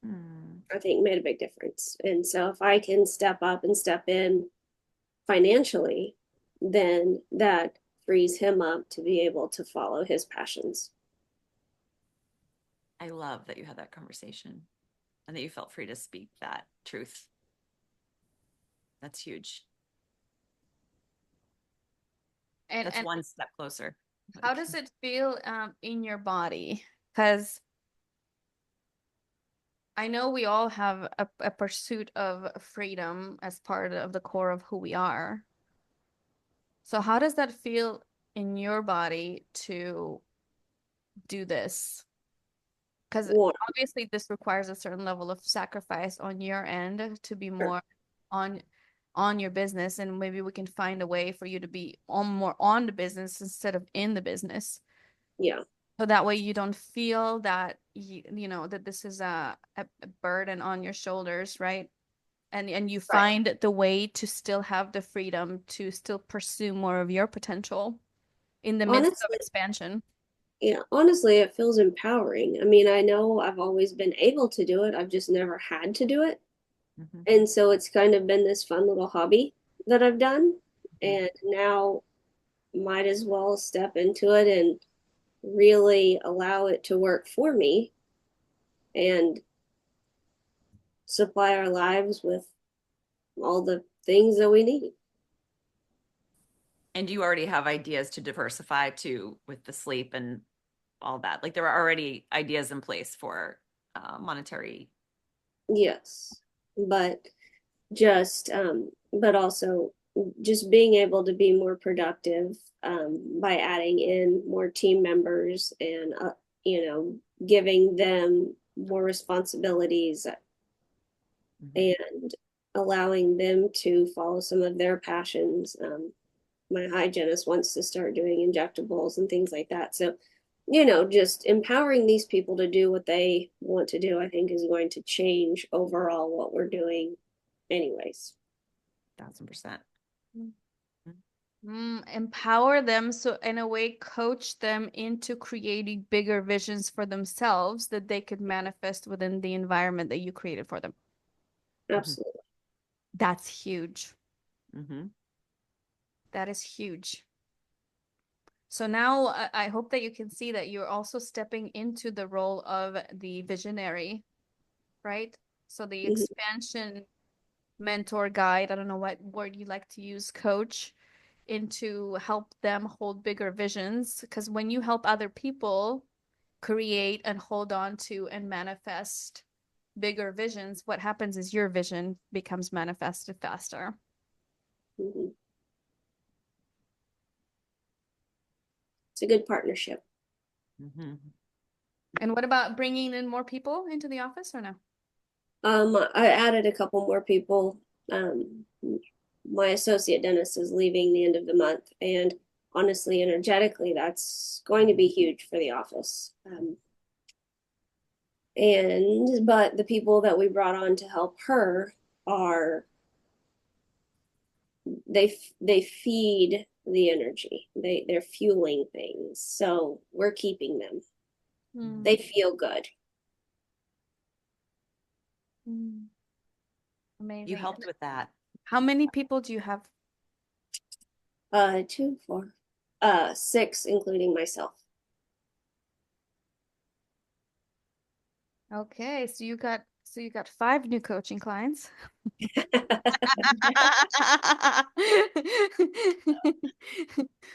Hmm. I think made a big difference. And so if I can step up and step in financially, then that frees him up to be able to follow his passions. I love that you had that conversation and that you felt free to speak that truth. That's huge. That's And one step closer. how does it feel in your body? Because I know we all have a pursuit of freedom as part of the core of who we are. So how does that feel in your body to do this? Because One, obviously this requires a certain level of sacrifice on your end to be more on on your business, and maybe we can find a way for you to be on more on the business instead of in the business. yeah. So that way you don't feel that you know that this is a burden on your shoulders, right? And you Right. find the way to still have the freedom to still pursue more of your potential in the midst of Honestly, expansion. yeah, honestly, it feels empowering. I mean, I know I've always been able to do it. I've just never had to do it. Mhm. And so it's kind of been this fun little hobby that I've done. Mhm. And now might as well step into it and really allow it to work for me and supply our lives with all the things that we need. And you already have ideas to diversify too with the sleep and all that. Like there are already ideas in place for monetary. Yes. But but also just being able to be more productive by adding in more team members and giving them more responsibilities Mhm. and allowing them to follow some of their passions. My hygienist wants to start doing injectables and things like that. So, just empowering these people to do what they want to do, I think is going to change overall what we're doing, anyways. 1000%. Empower them, so in a way coach them into creating bigger visions for themselves that they could manifest within the environment that you created for them. Mhm. Absolutely. That's huge. Mhm. That is huge. So now I hope that you can see that you're also stepping into the role of the visionary, right? So the Mhm. expansion mentor guide, I don't know what word you like to use, coach, into help them hold bigger visions. Because when you help other people create and hold on to and manifest bigger visions, what happens is your vision becomes manifested faster. Mhm. It's a good partnership. Mm-hmm. And what about bringing in more people into the office or no? I added a couple more people. Um, my associate dentist is leaving the end of the month, and honestly, energetically, that's going to be huge for the office. But the people that we brought on to help her are they feed the energy. They're fueling things, so we're keeping them. Hmm. They feel good. Hmm. You Amazing. helped with that. How many people do you have? 2, 4, 6, including myself. Okay, so you got 5 new coaching clients.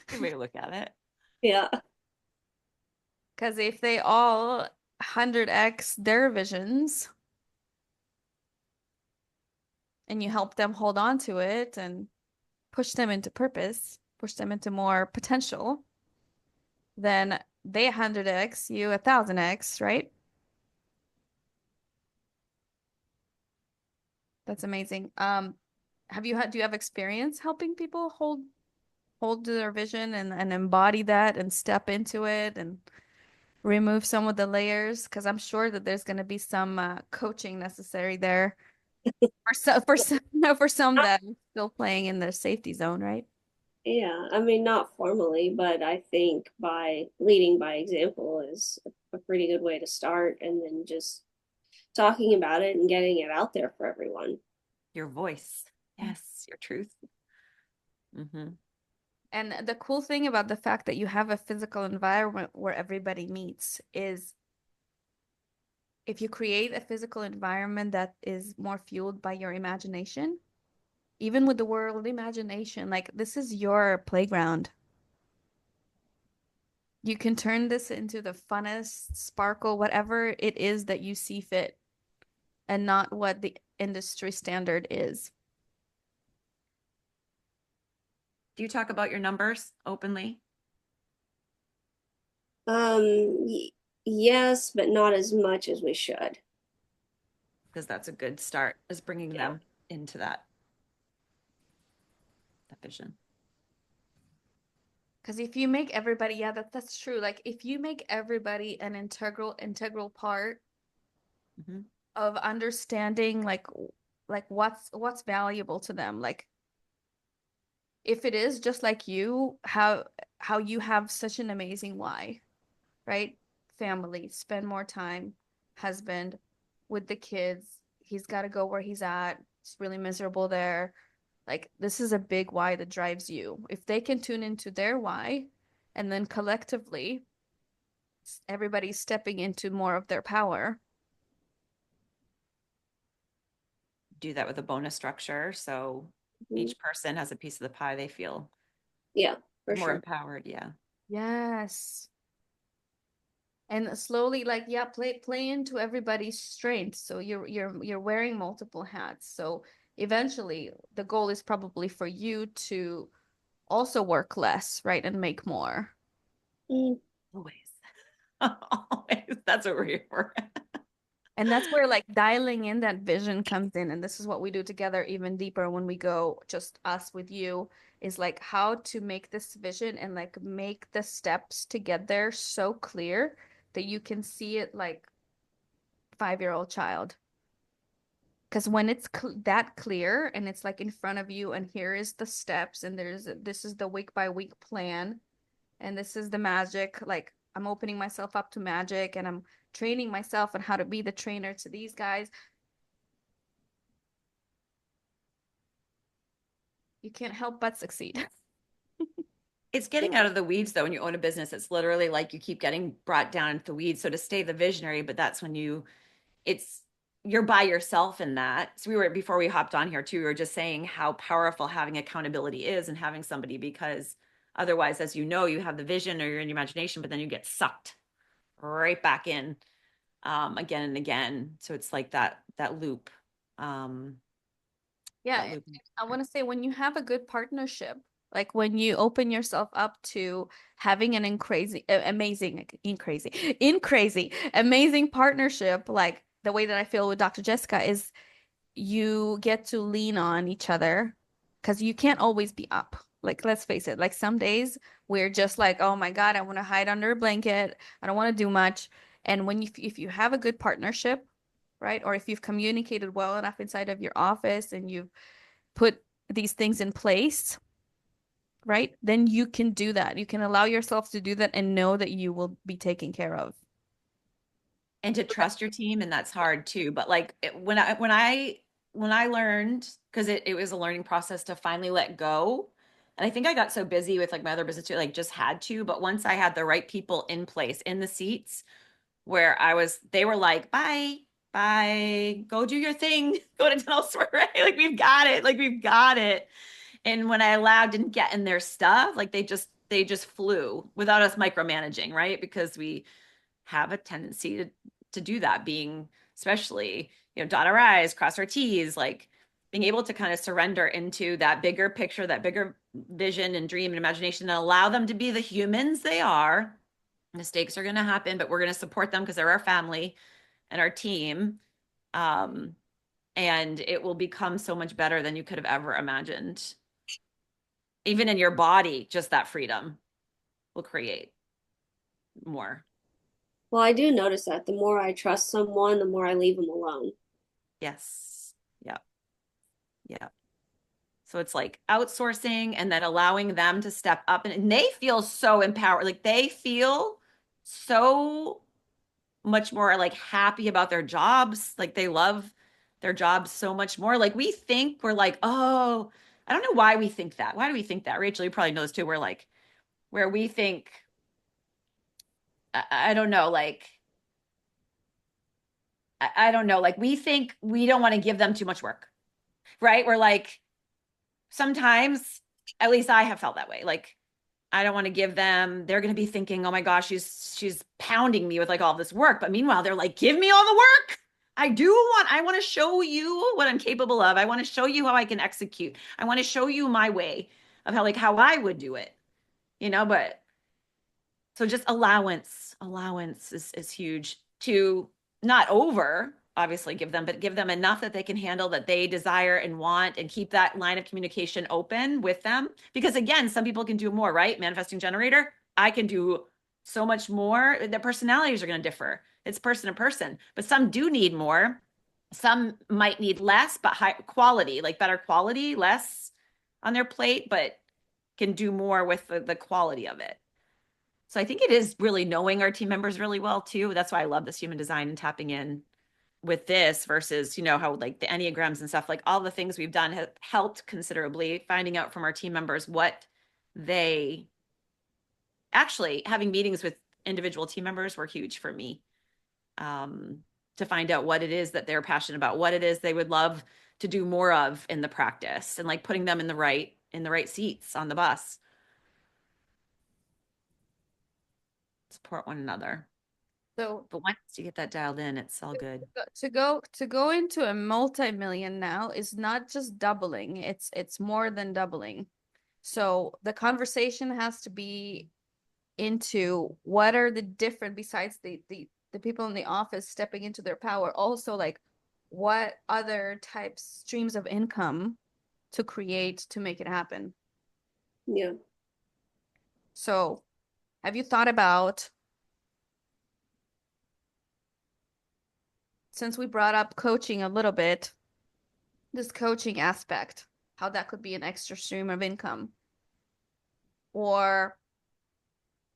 Good way to look at it. Yeah. Because if they all 100x their visions and you help them hold on to it and push them into purpose, push them into more potential, then they 100x, you 1000x, right? That's amazing. Do you have experience helping people hold to their vision and embody that and step into it and remove some of the layers? Because I'm sure that there's going to be some coaching necessary there for some that are still playing in their safety zone, right? Yeah, I mean, not formally, but I think by leading by example is a pretty good way to start, and then just talking about it and getting it out there for everyone. Your voice. Yes, your truth. Mm-hmm. And the cool thing about the fact that you have a physical environment where everybody meets is if you create a physical environment that is more fueled by your imagination, even with the word imagination, like this is your playground. You can turn this into the funnest sparkle, whatever it is that you see fit, and not what the industry standard is. Do you talk about your numbers openly? Y yes, but not as much as we should. Because that's a good start, is bringing Yeah. them into that vision. Because if you make everybody, yeah, that's true. Like if you make everybody an integral part Mm-hmm. of understanding like what's valuable to them, like if it is just like you, how you have such an amazing why, right? Family, spend more time, husband with the kids. He's got to go where he's at. It's really miserable there. Like this is a big why that drives you. If they can tune into their why and then collectively everybody's stepping into more of their power. Do that with a bonus structure. So Mhm. each person has a piece of the pie they feel Yeah, for more sure. empowered. Yeah. Yes. And slowly, like, yeah, play into everybody's strengths. So you're wearing multiple hats. So eventually the goal is probably for you to also work less, right? And make more. Mm, Always. Always. That's what we're here for. And that's where like dialing in that vision comes in. And this is what we do together even deeper when we go just us with you, is like how to make this vision and like make the steps to get there so clear that you can see it like 5-year-old child. Because when it's that clear and it's like in front of you, and here is the steps, and this is the week by week plan, and this is the magic. Like I'm opening myself up to magic, and I'm training myself on how to be the trainer to these guys. You can't help but succeed. It's getting out of the weeds though. When you own a business, it's literally like you keep getting brought down into the weeds. So to stay the visionary, but that's when it's you're by yourself in that. So we were before we hopped on here too, we were just saying how powerful having accountability is and having somebody, because otherwise, as you know, you have the vision or you're in your imagination, but then you get sucked right back in again and again. So it's like that loop. Um, Yeah, that loop. I want to say when you have a good partnership, like when you open yourself up to having an amazing partnership, like the way that I feel with Dr. Jessica is you get to lean on each other because you can't always be up. Like, let's face it, like some days we're just like, oh my God, I want to hide under a blanket. I don't want to do much. And if you have a good partnership, right? Or if you've communicated well enough inside of your office and you've put these things in place, right? Then you can do that. You can allow yourself to do that and know that you will be taken care of. And to trust your team, and that's hard too. But like when I learned, because it was a learning process to finally let go. And I think I got so busy with like my other business too, like just had to. But once I had the right people in place in the seats where they were like, bye, bye, go do your thing, go to dental store, right? Like we've got it. And when I allowed, didn't get in their stuff, like they just flew without us micromanaging, right? Because we have a tendency to do that, being especially, dot our I's, cross our T's, like being able to kind of surrender into that bigger picture, that bigger vision and dream and imagination, and allow them to be the humans they are. Mistakes are going to happen, but we're going to support them because they're our family and our team. Um, and it will become so much better than you could have ever imagined. Even in your body, just that freedom will create more. Well, I do notice that the more I trust someone, the more I leave them alone. Yes. Yeah. Yeah. So it's like outsourcing and then allowing them to step up, and they feel so empowered. Like they feel so much more like happy about their jobs. Like they love their jobs so much more. Like we think we're like, oh, I don't know why we think that. Why do we think that? Rachel, you probably know this too. We're like, where we think, I don't know, like, I don't know, like we think we don't want to give them too much work, right? We're like, sometimes, at least I have felt that way. Like, I don't want to give them, they're going to be thinking, oh my gosh, she's pounding me with like all this work. But meanwhile, they're like, give me all the work. I want to show you what I'm capable of. I want to show you how I can execute. I want to show you my way of how I would do it, but so just allowance is huge, to not over obviously give them, but give them enough that they can handle, that they desire and want, and keep that line of communication open with them. Because again, some people can do more, right? Manifesting generator, I can do so much more. Their personalities are going to differ. It's person to person, but some do need more. Some might need less, but high quality, like better quality, less on their plate, but can do more with the quality of it. So I think it is really knowing our team members really well too. That's why I love this human design and tapping in with this versus, how like the Enneagrams and stuff, like all the things we've done have helped considerably, finding out from our team members what they actually, having meetings with individual team members were huge for me, to find out what it is that they're passionate about, what it is they would love to do more of in the practice, and like putting them in the right seats on the bus. Support one another. So But once you get that dialed in, it's all good. to go into a multi-million now is not just doubling, it's more than doubling. So the conversation has to be into what are the different, besides the people in the office stepping into their power, also like what other types streams of income to create to make it happen. Yeah. So have you thought about, since we brought up coaching a little bit, this coaching aspect, how that could be an extra stream of income? Or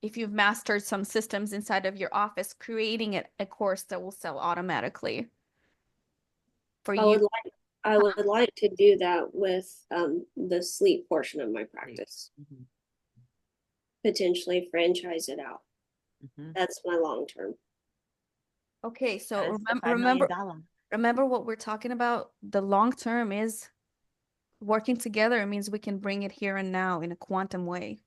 if you've mastered some systems inside of your office, creating a course that will sell automatically for I you. would like I would like to do that with the sleep portion of my practice. Mhm. potentially franchise it out. Mhm. That's my long term. Okay, so That is the $5 remember million. remember what we're talking about. The long term is working together. It means we can bring it here and now in a quantum way.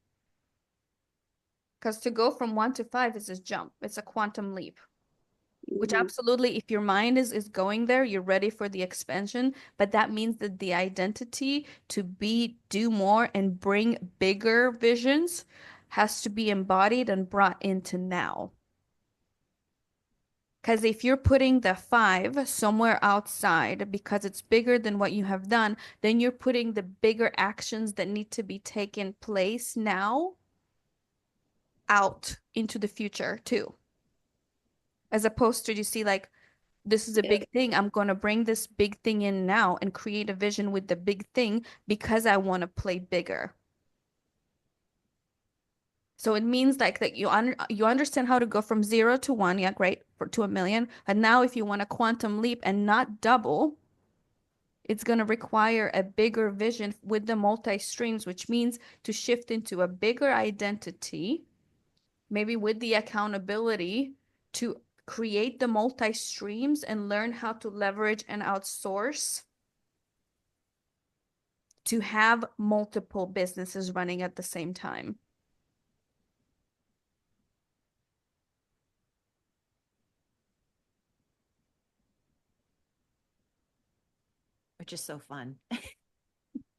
Because to go from 1 to 5 is a jump. It's a quantum leap. Which Mhm. absolutely, if your mind is going there, you're ready for the expansion. But that means that the identity to do more, and bring bigger visions has to be embodied and brought into now. Because if you're putting the 5 somewhere outside because it's bigger than what you have done, then you're putting the bigger actions that need to be taken place now out into the future too. As opposed to, you see, like, this is a Yep. big thing. I'm going to bring this big thing in now and create a vision with the big thing because I want to play bigger. So it means like that you understand how to go from 0 to 1, yeah, great, to 1 million. And now if you want a quantum leap and not double, it's going to require a bigger vision with the multi-streams, which means to shift into a bigger identity, maybe with the accountability to create the multi-streams and learn how to leverage and outsource to have multiple businesses running at the same time. Which is so fun.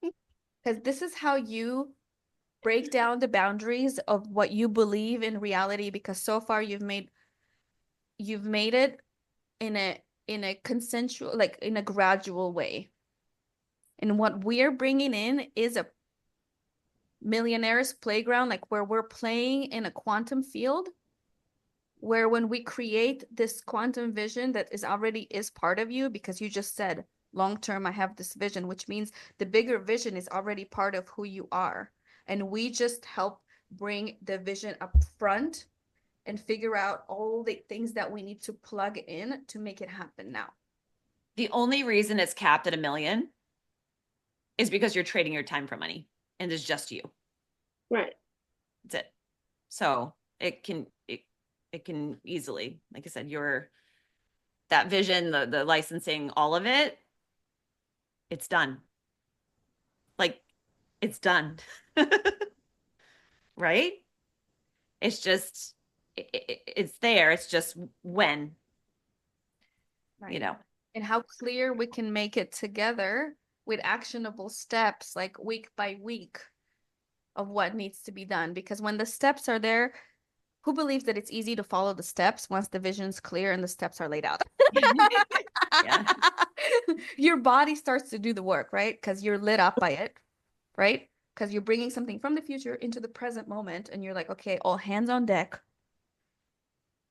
Because this is how you break down the boundaries of what you believe in reality, because so far you've made it in a consensual, like in a gradual way. And what we're bringing in is a millionaire's playground, like where we're playing in a quantum field, where when we create this quantum vision that is part of you, because you just said long term I have this vision, which means the bigger vision is already part of who you are, and we just help bring the vision up front and figure out all the things that we need to plug in to make it happen now. The only reason it's capped at $1 million is because you're trading your time for money and it's just you. Right. That's it. So it can easily, like I said, that vision, the licensing, all of it, it's done. Like it's done. Right? It's just it's there. It's just when, you Right. know. And how clear we can make it together with actionable steps, like week by week, of what needs to be done. Because when the steps are there, who believes that it's easy to follow the steps once the vision's clear and the steps are laid out? Yeah. Your body starts to do the work, right? Because you're lit up by it, right? Because you're bringing something from the future into the present moment, and you're like, okay, all hands on deck.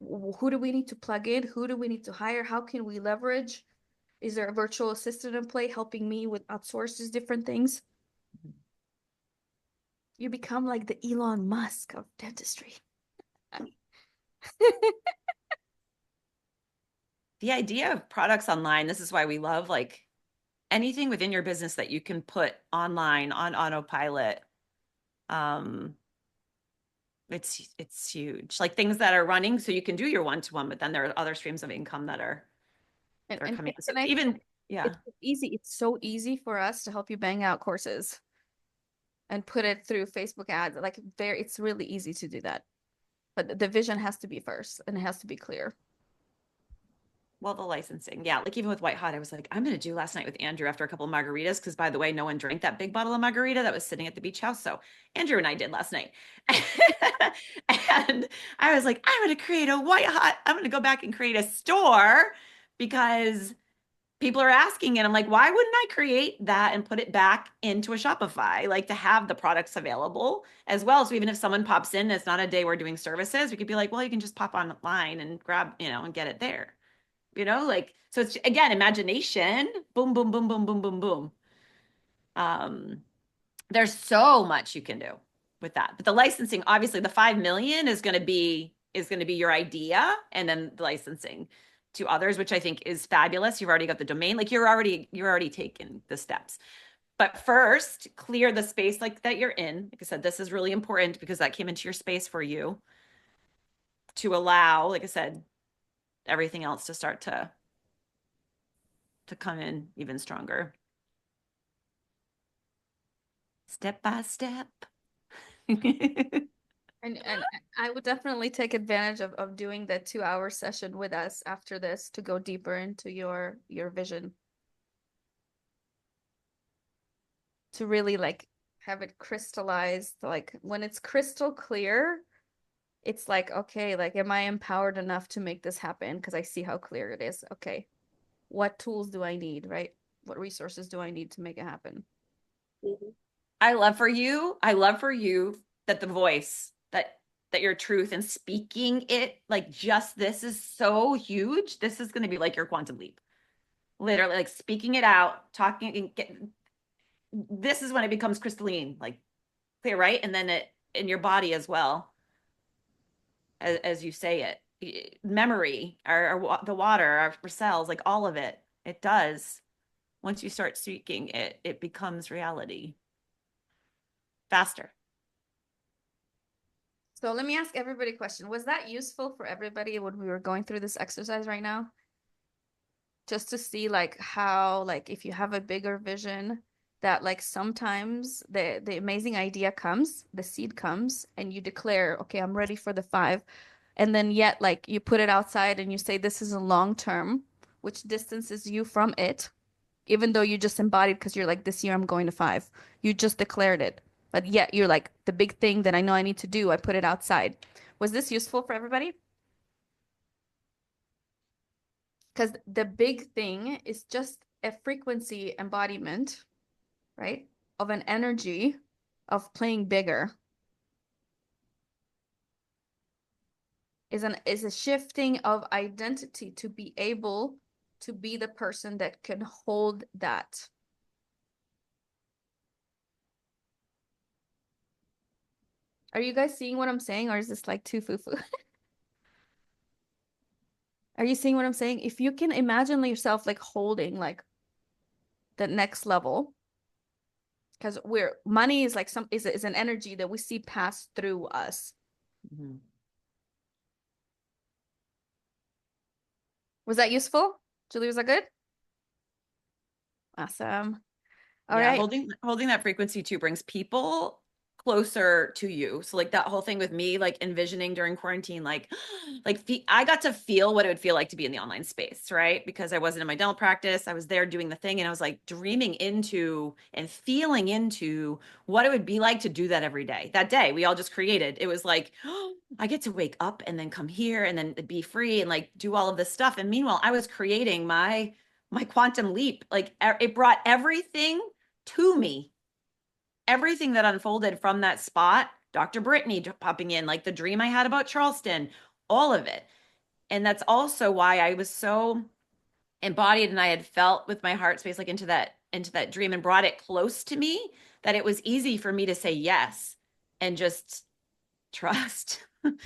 Who do we need to plug in? Who do we need to hire? How can we leverage? Is there a virtual assistant in play helping me with outsources, different things? You become like the Elon Musk of dentistry. The idea of products online, this is why we love like anything within your business that you can put online on autopilot. Um, it's huge. Like things that are running so you can do your one-to-one, but then there are other streams of income that are coming. So And I think even yeah. it's easy. It's so easy for us to help you bang out courses and put it through Facebook ads. Like it's really easy to do that. But the vision has to be first and it has to be clear. Well, the licensing. Yeah. Like even with White Hot, I was like, I'm going to do last night with Andrew after a couple of margaritas. Cause by the way, no one drank that big bottle of margarita that was sitting at the beach house. So Andrew and I did last night. And I was like, I'm going to create a White Hot. I'm going to go back and create a store because people are asking it. I'm like, why wouldn't I create that and put it back into a Shopify? Like to have the products available as well. So even if someone pops in, it's not a day we're doing services, we could be like, well, you can just pop online and grab, and get it there. Like, so it's again, imagination, boom, boom, boom, boom, boom, boom, boom. There's so much you can do with that. But the licensing, obviously the 5 million is going to be your idea, and then the licensing to others, which I think is fabulous. You've already got the domain, like you're already taking the steps. But first, clear the space like that you're in. Like I said, this is really important because that came into your space for you to allow, like I said, everything else to start to come in even stronger. Step by step. And I would definitely take advantage of doing the 2 hour session with us after this to go deeper into your vision. To really like have it crystallized. Like when it's crystal clear, it's like, okay, like am I empowered enough to make this happen? Because I see how clear it is. Okay. What tools do I need, right? What resources do I need to make it happen? I love for you that the voice, that your truth and speaking it, like just this is so huge. This is going to be like your quantum leap. Literally, like speaking it out, talking and this is when it becomes crystalline, like clear, right? And then it in your body as well, as you say it. Memory, the water, our cells, like all of it, it does. Once you start speaking it, it becomes reality faster. So let me ask everybody a question. Was that useful for everybody when we were going through this exercise right now? Just to see like how, like if you have a bigger vision, that like sometimes the amazing idea comes, the seed comes, and you declare, okay, I'm ready for the 5. And then yet like you put it outside and you say this is a long term, which distances you from it, even though you just embodied because you're like, this year I'm going to 5. You just declared it. But yet you're like, the big thing that I know I need to do, I put it outside. Was this useful for everybody? Because the big thing is just a frequency embodiment, right? Of an energy of playing bigger. Is a shifting of identity to be able to be the person that can hold that. Are you guys seeing what I'm saying, or is this like too foo-foo? Are you seeing what I'm saying? If you can imagine yourself like holding like the next level, because money is like is an energy that we see pass through us. Mm-hmm. Was that useful? Julie, was that good? Awesome. All Yeah, right. holding that frequency too brings people closer to you. So like that whole thing with me, like envisioning during quarantine, like I got to feel what it would feel like to be in the online space, right? Because I wasn't in my dental practice. I was there doing the thing and I was like dreaming into and feeling into what it would be like to do that every day. That day we all just created. It was like, oh, I get to wake up and then come here and then be free and like do all of this stuff. And meanwhile, I was creating my quantum leap. Like it brought everything to me, everything that unfolded from that spot, Dr. Brittany popping in, like the dream I had about Charleston, all of it. And that's also why I was so embodied and I had felt with my heart space like into that dream and brought it close to me, that it was easy for me to say yes and just trust and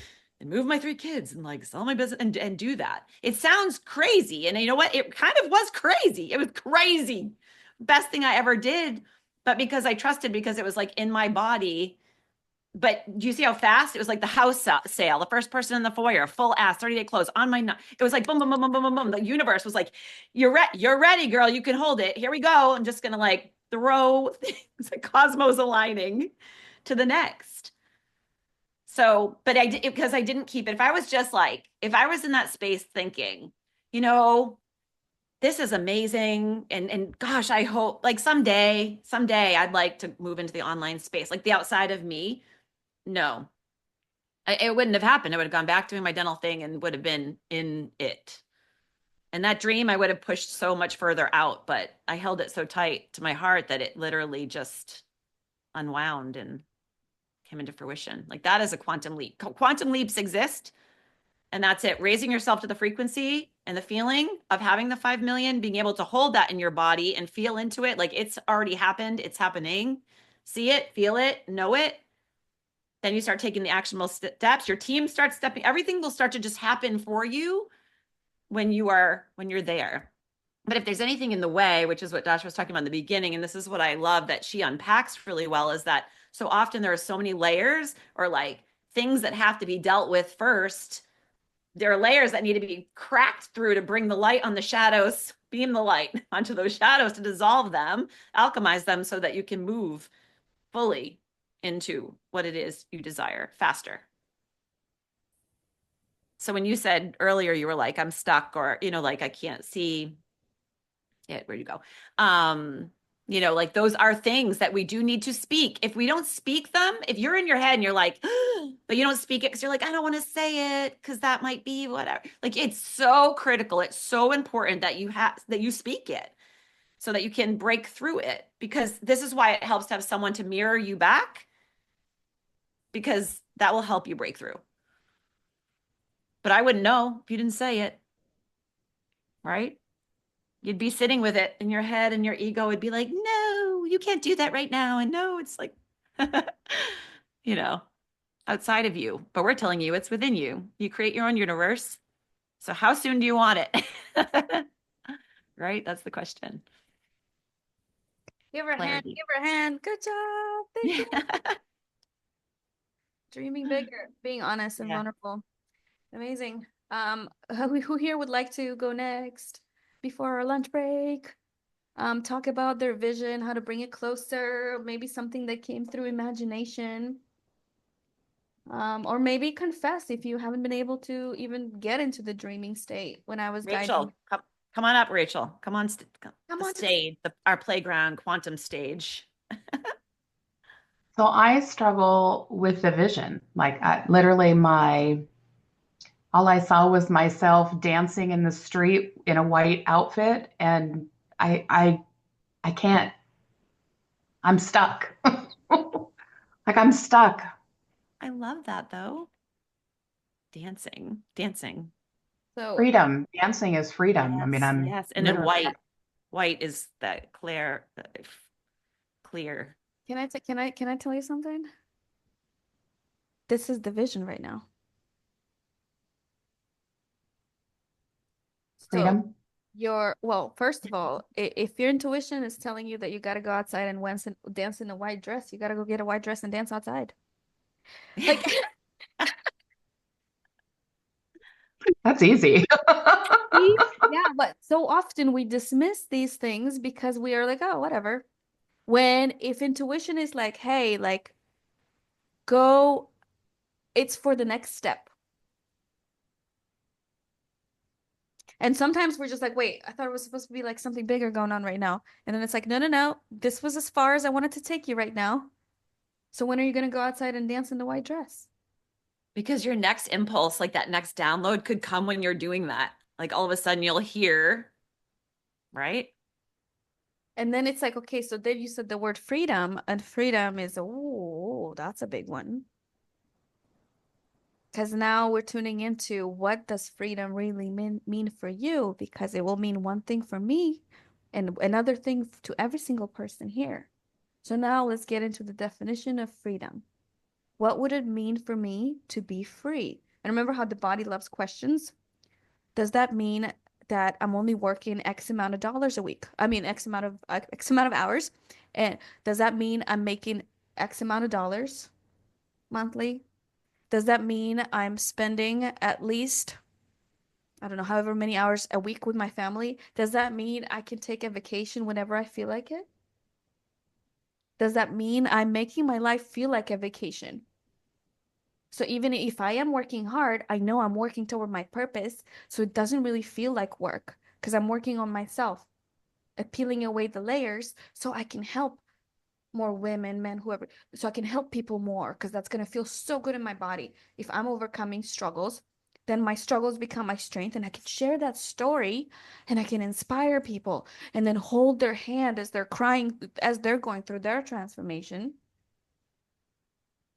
move my 3 kids and like sell my business and do that. It sounds crazy. And you know what? It kind of was crazy. It was crazy. Best thing I ever did. But because I trusted, because it was like in my body. But do you see how fast? It was like the house sale, the first person in the foyer, full ass, 30-day close on my, it was like boom, boom, boom, boom, boom, boom, boom. The universe was like, you're ready, girl. You can hold it. Here we go. I'm just going to like throw things, like cosmos aligning to the next. So, but I did, because I didn't keep it. If I was just like, if I was in that space thinking, you know, this is amazing. And gosh, I hope like someday I'd like to move into the online space, like the outside of me. No, it wouldn't have happened. I would have gone back doing my dental thing and would have been in it. And that dream, I would have pushed so much further out, but I held it so tight to my heart that it literally just unwound and came into fruition. Like that is a quantum leap. Quantum leaps exist. And that's it. Raising yourself to the frequency and the feeling of having the 5 million, being able to hold that in your body and feel into it. Like it's already happened. It's happening. See it, feel it, know it. Then you start taking the actionable steps. Your team starts stepping. Everything will start to just happen for you when you're there. But if there's anything in the way, which is what Dasha was talking about in the beginning, and this is what I love that she unpacks really well, is that so often there are so many layers or like things that have to be dealt with first. There are layers that need to be cracked through to bring the light on the shadows, beam the light onto those shadows to dissolve them, alchemize them so that you can move fully into what it is you desire faster. So when you said earlier, you were like, I'm stuck, or, like I can't see it, where'd you go? Like those are things that we do need to speak. If we don't speak them, if you're in your head and you're like, but you don't speak it because you're like, I don't want to say it because that might be whatever. Like it's so critical. It's so important that you speak it so that you can break through it, because this is why it helps to have someone to mirror you back, because that will help you break through. But I wouldn't know if you didn't say it, right? You'd be sitting with it in your head and your ego would be like, no, you can't do that right now. And no, it's like, you know, outside of you. But we're telling you it's within you. You create your own universe. So how soon do you want it? Right? That's the question. Give her a hand. Clarity. Give her a hand. Good job. Thank you. Dreaming bigger, being honest and Yeah. vulnerable. Amazing. Who here would like to go next before our lunch break? Talk about their vision, how to bring it closer, maybe something that came through imagination. Or maybe confess if you haven't been able to even get into the dreaming state when I was guiding. Rachel, come on up, Rachel. Come on, Come the on to the stage, our playground quantum stage. So I struggle with the vision. Like literally all I saw was myself dancing in the street in a white outfit and I can't, I'm stuck. Like I'm stuck. I love that though. Dancing. So Freedom. Dancing is freedom. I mean, Yes, I'm yes. And then literally, white is that clear. can I tell you something? This is the vision right now. So freedom. first of all, if your intuition is telling you that you got to go outside and dance in a white dress, you got to go get a white dress and dance outside. Like, That's easy. yeah, but so often we dismiss these things because we are like, oh, whatever. If intuition is like, hey, like, go, it's for the next step. And sometimes we're just like, wait, I thought it was supposed to be like something bigger going on right now. And then it's like, no, no, no. This was as far as I wanted to take you right now. So when are you going to go outside and dance in the white dress? Because your next impulse, like that next download, could come when you're doing that. Like all of a sudden you'll hear, right? And then it's like, okay, so then you said the word freedom, and freedom is, oh, that's a big one. Because now we're tuning into what does freedom really mean for you? Because it will mean one thing for me and another thing to every single person here. So now let's get into the definition of freedom. What would it mean for me to be free? And remember how the body loves questions? Does that mean that I'm only working X amount of dollars a week? I mean, X amount of hours. And does that mean I'm making X amount of dollars monthly? Does that mean I'm spending at least, I don't know, however many hours a week with my family? Does that mean I can take a vacation whenever I feel like it? Does that mean I'm making my life feel like a vacation? So even if I am working hard, I know I'm working toward my purpose. So it doesn't really feel like work because I'm working on myself, peeling away the layers so I can help more women, men, whoever. So I can help people more because that's going to feel so good in my body. If I'm overcoming struggles, then my struggles become my strength and I can share that story and I can inspire people and then hold their hand as they're crying, as they're going through their transformation.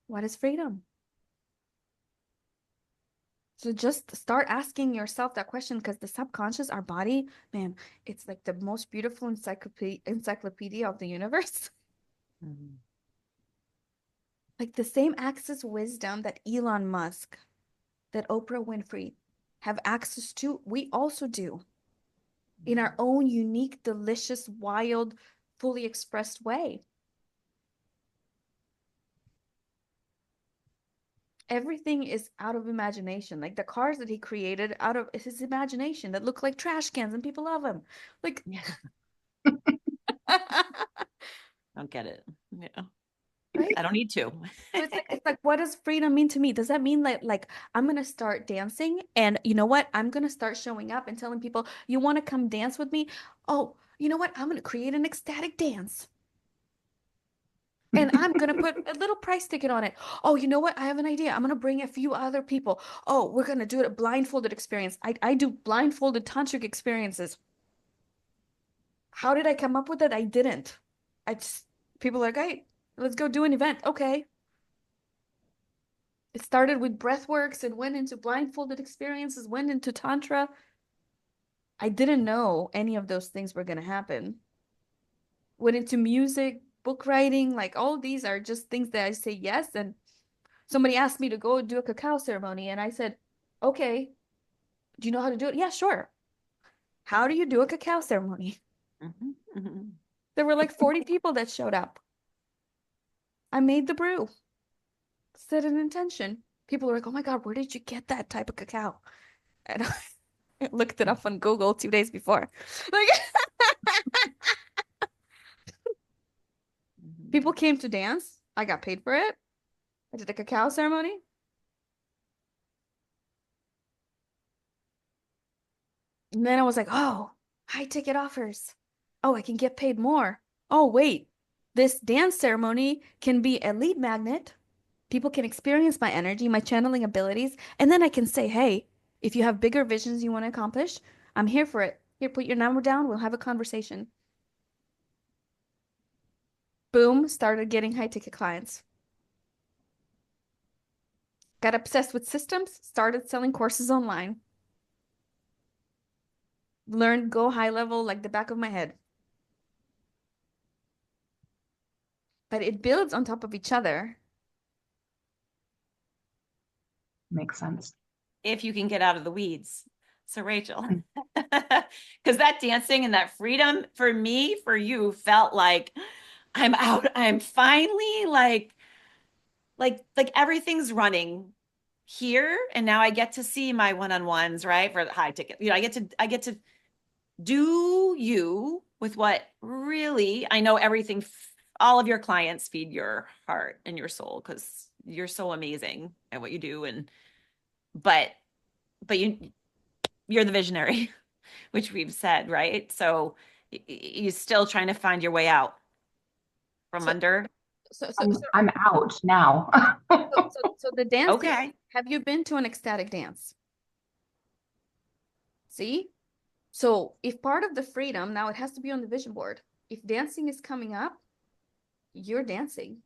What is freedom? So just start asking yourself that question because the subconscious, our body, man, it's like the most beautiful encyclopedia of the universe. Mm-hmm. Like the same access wisdom that Elon Musk, that Oprah Winfrey have access to, we also do. in our own unique, delicious, wild, fully expressed way. Everything is out of imagination. Like the cars that he created out of his imagination that look like trash cans and people love them. Like, Don't get it. Yeah. right? I don't need to. So it's like, what does freedom mean to me? Does that mean like I'm gonna start dancing and you know what? I'm gonna start showing up and telling people, you want to come dance with me? Oh, you know what? I'm gonna create an ecstatic dance. And I'm gonna put a little price ticket on it. Oh, you know what? I have an idea. I'm gonna bring a few other people. Oh, we're gonna do it a blindfolded experience. I do blindfolded tantric experiences. How did I come up with it? I didn't. I just people are like, hey, let's go do an event. Okay. It started with breathworks and went into blindfolded experiences, went into tantra. I didn't know any of those things were gonna happen. Went into music, book writing, like all these are just things that I say yes. And somebody asked me to go do a cacao ceremony, and I said, okay, do you know how to do it? Yeah, sure. How do you do a cacao ceremony? Mhm, mhm. There were like 40 people that showed up. I made the brew, set an intention. People were like, oh my God, where did you get that type of cacao? And I looked it up on Google 2 days before. Like people came to dance. I got paid for it. I did a cacao ceremony. And then I was like, oh, high ticket offers. Oh, I can get paid more. Oh, wait, this dance ceremony can be a lead magnet. People can experience my energy, my channeling abilities. And then I can say, hey, if you have bigger visions you want to accomplish, I'm here for it. Here, put your number down. We'll have a conversation. Boom, started getting high ticket clients. Got obsessed with systems, started selling courses online. Learned go high level like the back of my head. But it builds on top of each other. Makes sense. If you can get out of the weeds. So Rachel, because that dancing and that freedom for me, for you, felt like I'm out. I'm finally like everything's running here, and now I get to see my one-on-ones, right? For the high ticket. I get to do you with what really I know everything all of your clients feed your heart and your soul because you're so amazing at what you do and but you're the visionary, which we've said, right? So you're still trying to find your way out from So, under. so, so, so, I'm out now. so the dancing, Okay. have you been to an ecstatic dance? See? So if part of the freedom, now it has to be on the vision board. If dancing is coming up, you're dancing.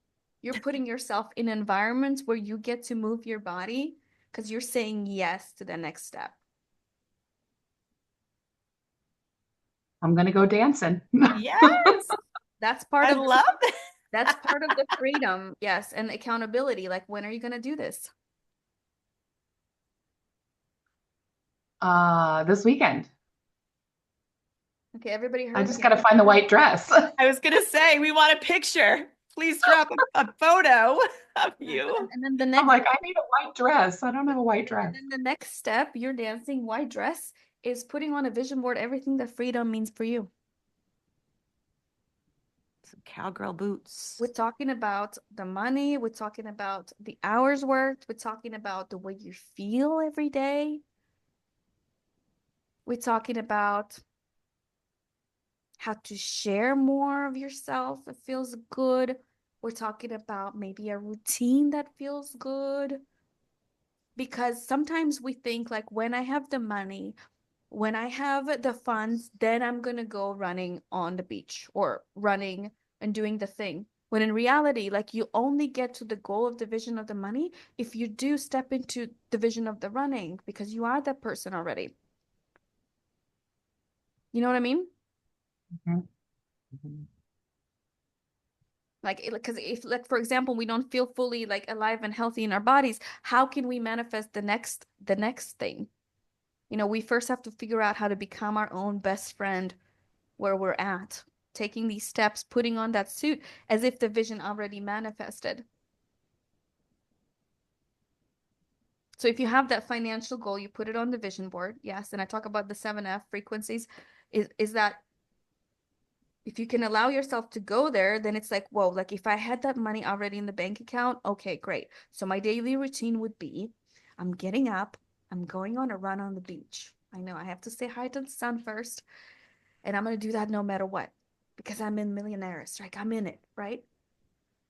You're putting yourself in environments where you get to move your body because you're saying yes to the next step. I'm gonna go dancing. Yes. That's part I of love it. that's part of the freedom, yes, and accountability. Like, when are you gonna do this? This weekend. Okay, everybody I heard just that. gotta find the white dress. I was gonna say we want a picture. Please drop a photo of you. And then the I'm next like, I need a white dress. I don't have a white and dress. then the next step, you're dancing white dress, is putting on a vision board everything that freedom means for you. Some cowgirl boots. We're talking about the money, we're talking about the hours worked, we're talking about the way you feel every day. We're talking about how to share more of yourself that feels good. We're talking about maybe a routine that feels good. Because sometimes we think like, when I have the money, when I have the funds, then I'm gonna go running on the beach or running and doing the thing. When in reality, like, you only get to the goal of the vision of the money if you do step into the vision of the running, because you are that person already. You know what I mean? Mhm. Like, because if, like, for example, we don't feel fully like alive and healthy in our bodies, how can we manifest the next thing? You know, we first have to figure out how to become our own best friend where we're at, taking these steps, putting on that suit as if the vision already manifested. So if you have that financial goal, you put it on the vision board. Yes. And I talk about the 7F frequencies is that if you can allow yourself to go there, then it's like, whoa, like if I had that money already in the bank account, okay, great. So my daily routine would be I'm getting up, I'm going on a run on the beach. I know I have to say hi to the sun first, and I'm going to do that no matter what because I'm in millionaires, like I'm in it, right?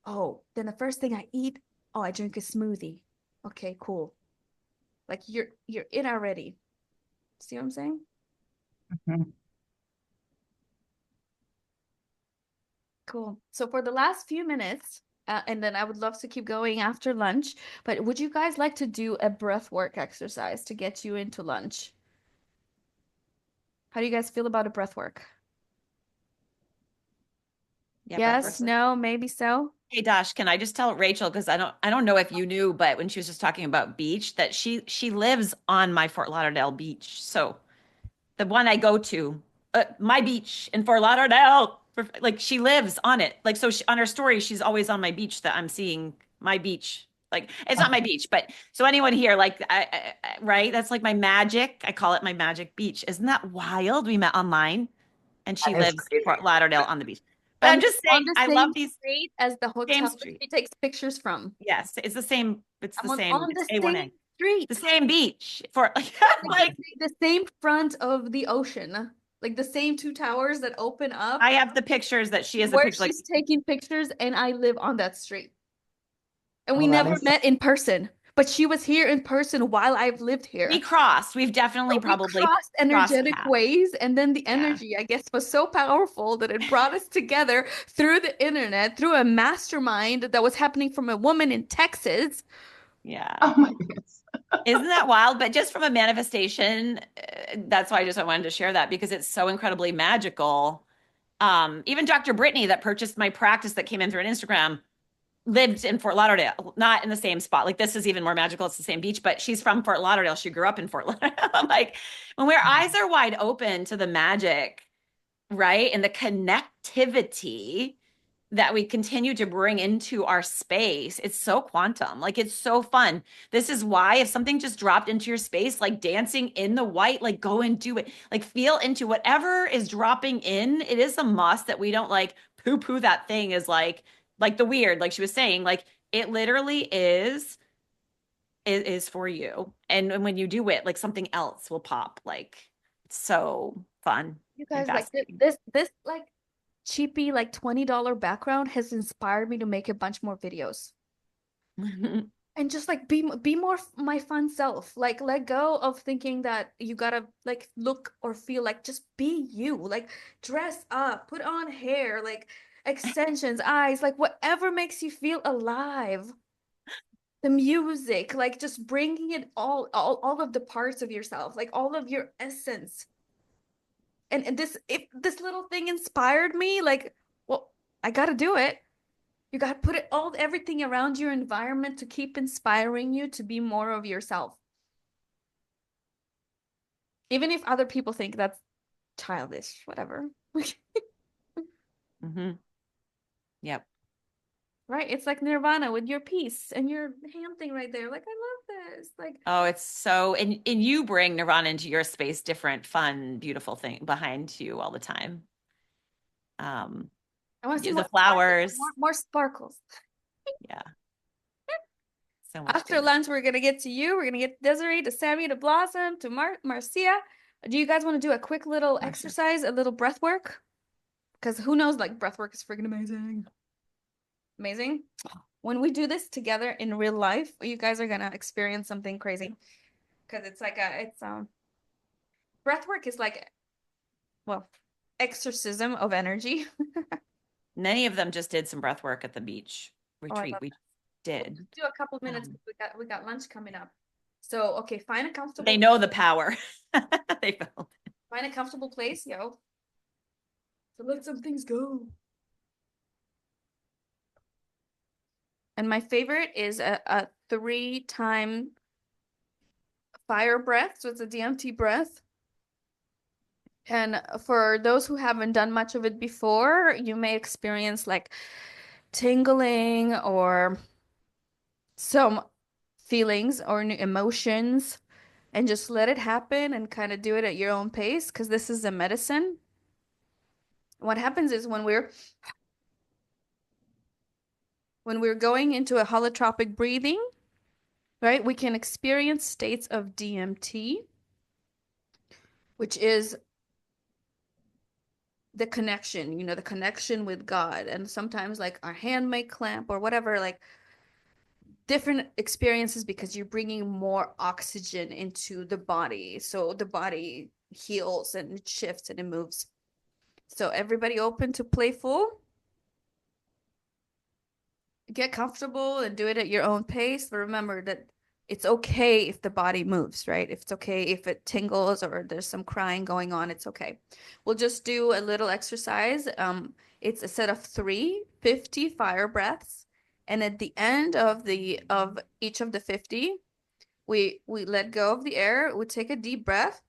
Oh, then the first thing I eat, oh, I drink a smoothie. Okay, cool. Like you're in already. See what I'm saying? Mhm. Cool. So for the last few minutes, and then I would love to keep going after lunch, but would you guys like to do a breath work exercise to get you into lunch? How do you guys feel about a breath work? Yeah, breath Yes, work. no, maybe so. Hey Dosh, can I just tell Rachel, because I don't know if you knew, but when she was just talking about beach, that she lives on my Fort Lauderdale beach. So the one I go to, my beach in Fort Lauderdale, like she lives on it. Like so she, on her story, she's always on my beach that I'm seeing my beach. Like it's not my beach, but so anyone here, like right? That's like my magic. I call it my magic beach. Isn't that wild? We met online, and she That is lives in crazy. Fort Lauderdale on the beach. But I'm just On saying, the I love same these street as the same hotel that street. she takes pictures from. Yes, it's the same. It's the I'm same. on It's the same A1A. The street. same beach for like Like like the same front of the ocean. Like the same two towers that open up I have the pictures that she has a where picture like she's taking pictures, and I live on that street. And we Oh, that never is met in person, but she was here in person while I've lived we here. crossed. We've definitely So we probably crossed crossed energetic paths. ways, and then the Yeah. energy, I guess, was so powerful that it brought us together through the internet, through a mastermind that was happening from a woman in Texas. Yeah. Oh my goodness. Isn't that wild? But just from a manifestation, that's why I wanted to share that because it's so incredibly magical. Even Dr. Brittany that purchased my practice that came in through an Instagram lived in Fort Lauderdale, not in the same spot. Like this is even more magical. It's the same beach, but she's from Fort Lauderdale. She grew up in Fort Lauderdale. I'm like, when our eyes are wide open to the magic, right? And the connectivity that we continue to bring into our space, it's so quantum. Like it's so fun. This is why if something just dropped into your space, like dancing in the white, like go and do it. Like feel into whatever is dropping in. It is a must that we don't like poo-poo that thing is like the weird, like she was saying, like it literally is for you. And when you do it, like something else will pop. Like it's so fun You and guys, like fascinating. this like cheapy like $20 background has inspired me to make a bunch more videos. And just like be more my fun self. Like let go of thinking that you gotta like look or feel like just be you. Like dress up, put on hair, like extensions, eyes, like whatever makes you feel alive. The music, like just bringing it all of the parts of yourself, like all of your essence. And this if this little thing inspired me, like, well, I gotta do it. You got to put it all everything around your environment to keep inspiring you to be more of yourself. Even if other people think that's childish, whatever. Hmm. Yep. Right? It's like Nirvana with your piece and your hand thing right there. Like, I love this. Like, Oh, it's so, and you bring Nirvana into your space, different, fun, beautiful thing behind you all the time. Um, I want to see the more sparkles, flowers. more sparkles. Yeah, so much After goodness. lunch, we're gonna get to you. We're gonna get Desiree, to Sammy, to Blossom, to Marcia. Do you guys want to do a quick little exercise, a little breath work? Because who knows, like breath work is freaking amazing. Amazing. When we do this together in real life, you guys are gonna experience something crazy. Because it's like it's breath work is like, well, exorcism of energy. Many of them just did some breath work at the beach Oh, I retreat. love We that. We'll did. just do a couple minutes Um, because we got lunch coming up. So okay, they know the power. They felt. find a comfortable place, yo. So let some things go. And my favorite is a 3 time fire breath, so it's a DMT breath. And for those who haven't done much of it before, you may experience like tingling or some feelings or emotions, and just let it happen and kind of do it at your own pace because this is a medicine. What happens is when we're going into a holotropic breathing, right, we can experience states of DMT, which is the connection, the connection with God. And sometimes like our hand may clamp or whatever, like different experiences because you're bringing more oxygen into the body. So the body heals and it shifts and it moves. So everybody open to playful. Get comfortable and do it at your own pace. But remember that it's okay if the body moves, right? If it's okay if it tingles or there's some crying going on, it's okay. We'll just do a little exercise. It's a set of 50 fire breaths. And at the end of each of the 50, we let go of the air, we take a deep breath,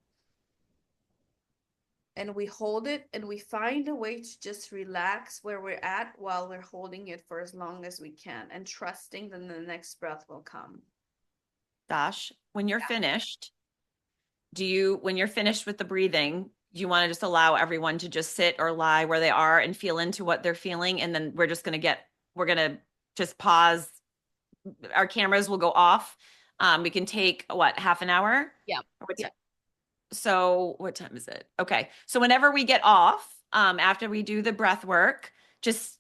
and we hold it, and we find a way to just relax where we're at while we're holding it for as long as we can and trusting that the next breath will come. Dash, when you're finished, when you're finished with the breathing, do you want to just allow everyone to just sit or lie where they are and feel into what they're feeling? And then we're going to just pause. Our cameras will go off. We can take half an hour? Yeah. Yeah. So what time is it? Okay. So whenever we get off, after we do the breath work, just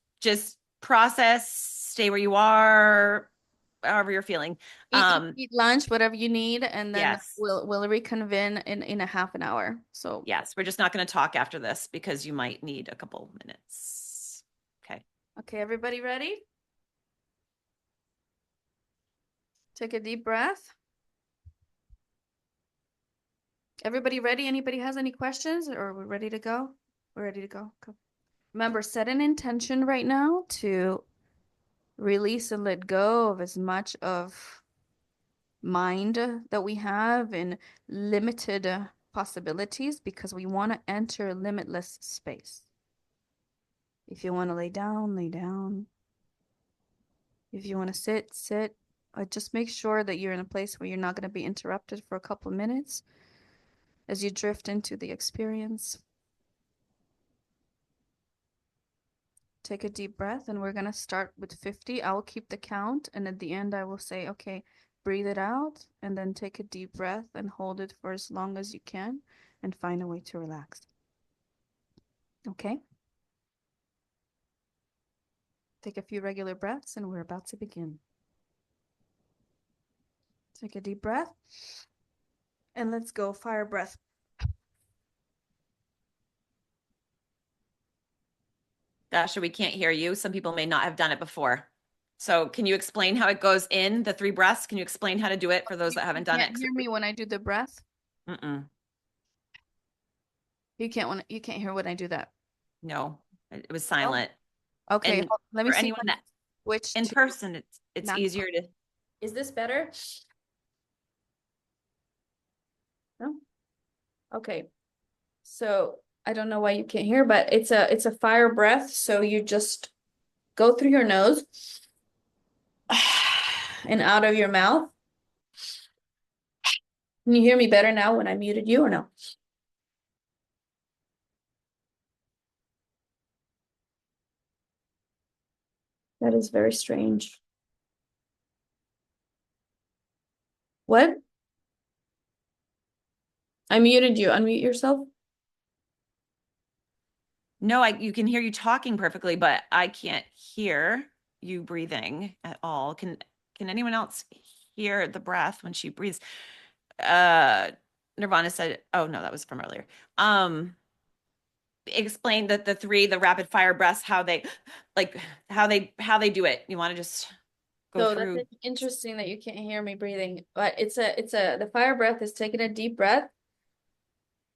process, stay where you are, however you're feeling. Eat lunch, whatever you need, and then Yes. we'll reconvene in a half an hour. So yes, we're just not going to talk after this because you might need a couple minutes. Okay. Okay, everybody ready? Take a deep breath. Everybody ready? Anybody has any questions, or we're ready to go? We're ready to go. Go. Remember, set an intention right now to release and let go of as much of mind that we have in limited possibilities, because we want to enter limitless space. If you want to lay down, lay down. If you want to sit, sit. Just make sure that you're in a place where you're not going to be interrupted for a couple of minutes as you drift into the experience. Take a deep breath, and we're going to start with 50. I will keep the count, and at the end I will say, okay, breathe it out, and then take a deep breath and hold it for as long as you can and find a way to relax. Okay? Take a few regular breaths, and we're about to begin. Take a deep breath, and let's go. Fire breath. Dasha, we can't hear you. Some people may not have done it before. So can you explain how it goes in the 3 breaths? Can you explain how to do it for those that haven't done it? You can't hear me when I do the breath? Mm-mm. You can't hear when I do that. No, it was silent. Okay, And let me for see anyone that which in person, it's not- easier to. Is this better? No? Okay. So I don't know why you can't hear, but it's a fire breath. So you just go through your nose and out of your mouth. Can you hear me better now when I muted you or no? That is very strange. What? I muted you. Unmute yourself. No, you can hear you talking perfectly, but I can't hear you breathing at all. Can anyone else hear the breath when she breathes? Nirvana said, oh no, that was from earlier. Explain that the rapid fire breaths, how they do it. You want to just go through? That's interesting that you can't hear me breathing, but the fire breath is taking a deep breath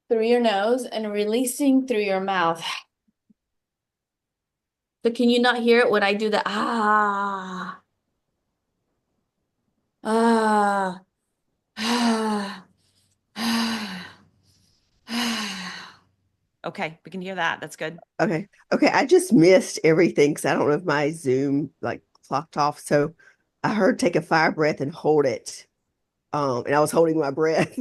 through your nose and releasing through your mouth. So can you not hear it when I do the ah, ah, ah? Okay, we can hear that. That's good. Okay. Okay. I just missed everything because I don't know if my Zoom like clocked off. So I heard take a fire breath and hold it. And I was holding my breath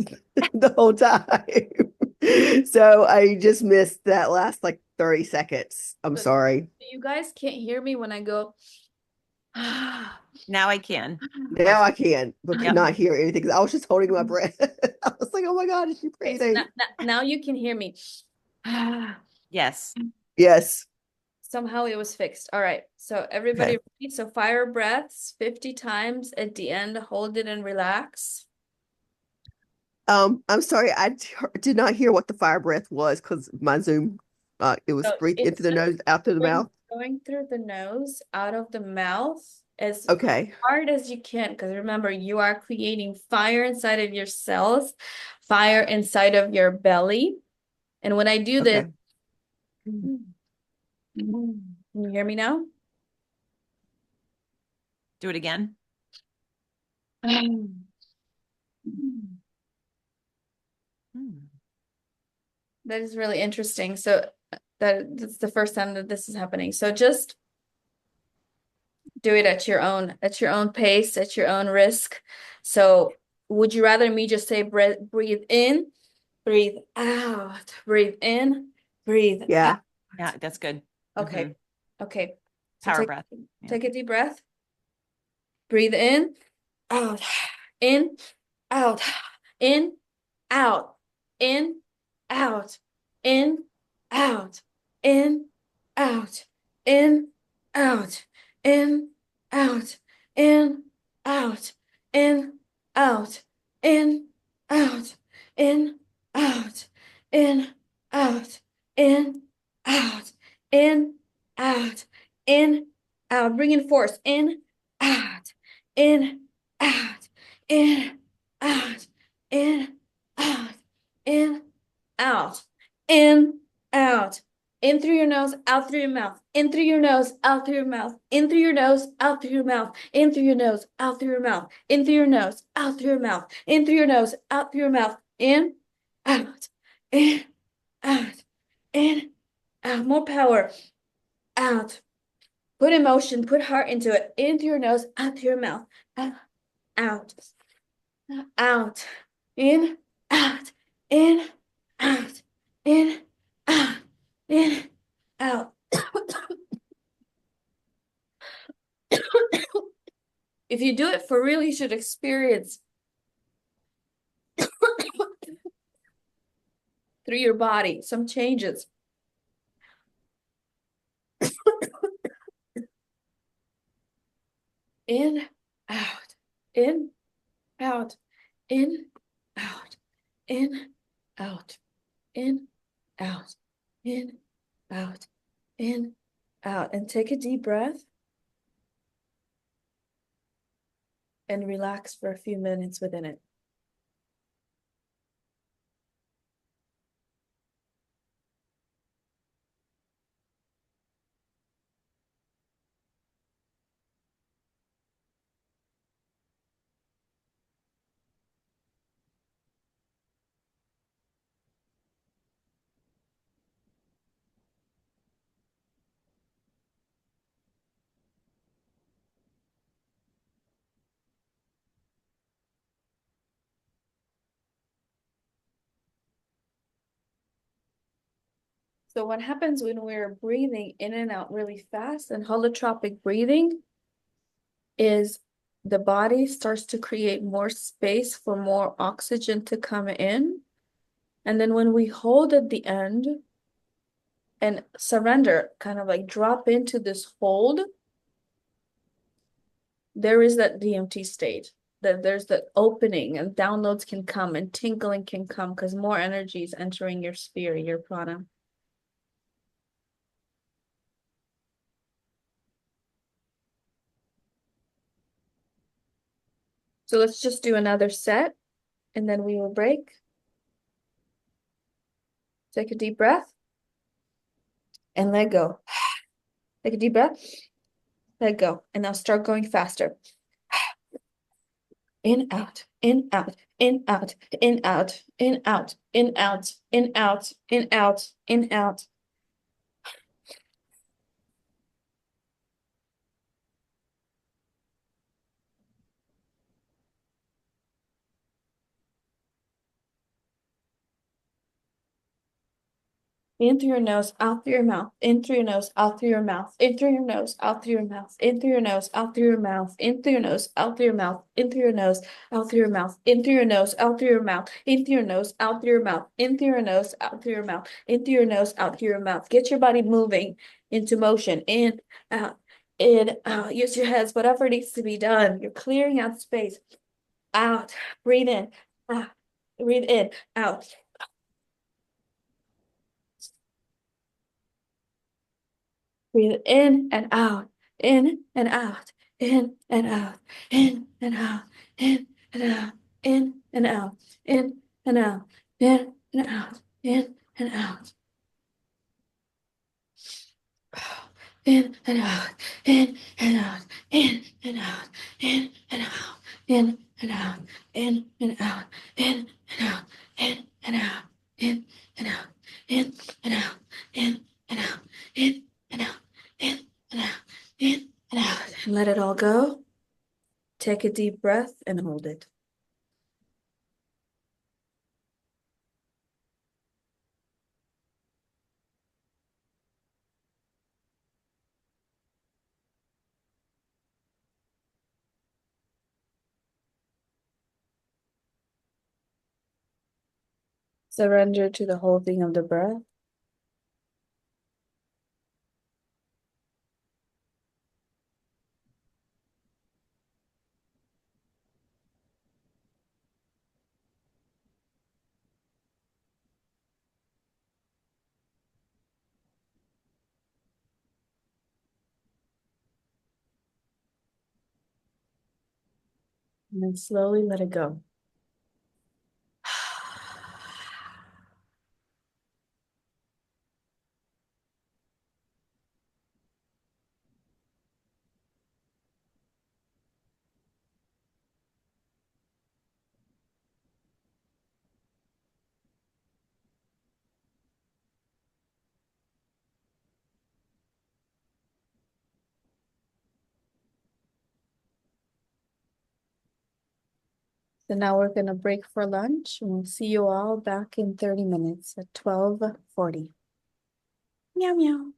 the whole time. So I just missed that last like 30 seconds. I'm But sorry. you guys can't hear me when I go. Now I can. Now I can, but could Yep. not hear anything because I was just holding my breath. I was like, oh my God, is she Okay, so breathing? now you can hear me. Yes. Yes. Somehow it was fixed. All right. So everybody Okay. repeat. So fire breaths 50 times at the end. Hold it and relax. I'm sorry, did not hear what the fire breath was because my Zoom, it was So breathe into it's the just nose, out through the mouth. going through the nose, out of the mouth as Okay. hard as you can. Because remember, you are creating fire inside of your cells, fire inside of your belly. And when I do this, Okay. can you hear me now? Do it again. Hmm. That is really interesting. So that's the first time that this is happening. So just do it at your own pace, at your own risk. So would you rather me just say breathe in, breathe out, breathe in, breathe out? Yeah. Yeah, that's good. Okay. Mhm. Okay. So Power breath. Yeah. take a deep breath. Breathe in, out, in, out, in, out, in, out, in, out, in, out, in, out, in, out, in, out, in, out, in, out, in, out, in, out, in, out, in, out, in, out. Bring in force. In, out, in, out, in, out, in, out, in, out, in, out, in through your nose, out through your mouth, in through your nose, out through your mouth, in through your nose, out through your mouth, in through your nose, out through your mouth, in through your nose, out through your mouth, in through your nose, out through your mouth, in, out, in, out, in, out. More power, out. Put emotion, put heart into it, in through your nose, out through your mouth, out, out, in, out, in, out, in, out, in, out. If you do it for real, you should experience through your body some changes. In, out, in, out, in, out, in, out, in, out, in, out, in, out. And take a deep breath and relax for a few minutes within it. So what happens when we're breathing in and out really fast and holotropic breathing is the body starts to create more space for more oxygen to come in. And then when we hold at the end and surrender, kind of like drop into this hold, there is that DMT state, that there's that opening and downloads can come and tingling can come because more energy is entering your sphere, your prana. So let's just do another set and then we will break. Take a deep breath and let go. Take a deep breath, let go. And now start going faster. in, out, in, out, in, out, in, out, in, out, in, out, in, out, in, out, in, out. In through your nose, out through your mouth. In through your nose, out through your mouth. In through your nose, out through your mouth. In through your nose, out through your mouth. In through your nose, out through your mouth. In through your nose, out through your mouth. In through your nose, out through your mouth. In through your nose, out through your mouth. In through your nose, out through your mouth. In through your nose, out through your mouth. Get your body moving into motion. In, out. Use your heads, whatever needs to be done. You're clearing out space. Out. Breathe in. Out. Breathe in. Out. Breathe in and out, in and out, in and out, in and out, in and out, in and out, in and out, in and out, in and out. In and out, in and out, in and out, in and out, in and out, in and out, in and out, in and out, in and out, in and out, in and out, in and out, in and out, in and out. And let it all go. Take a deep breath and hold it. Surrender to the holding of the breath. And then slowly let it go. So now we're going to break for lunch. And we'll see you all back in 30 minutes at 12:40. Meow meow.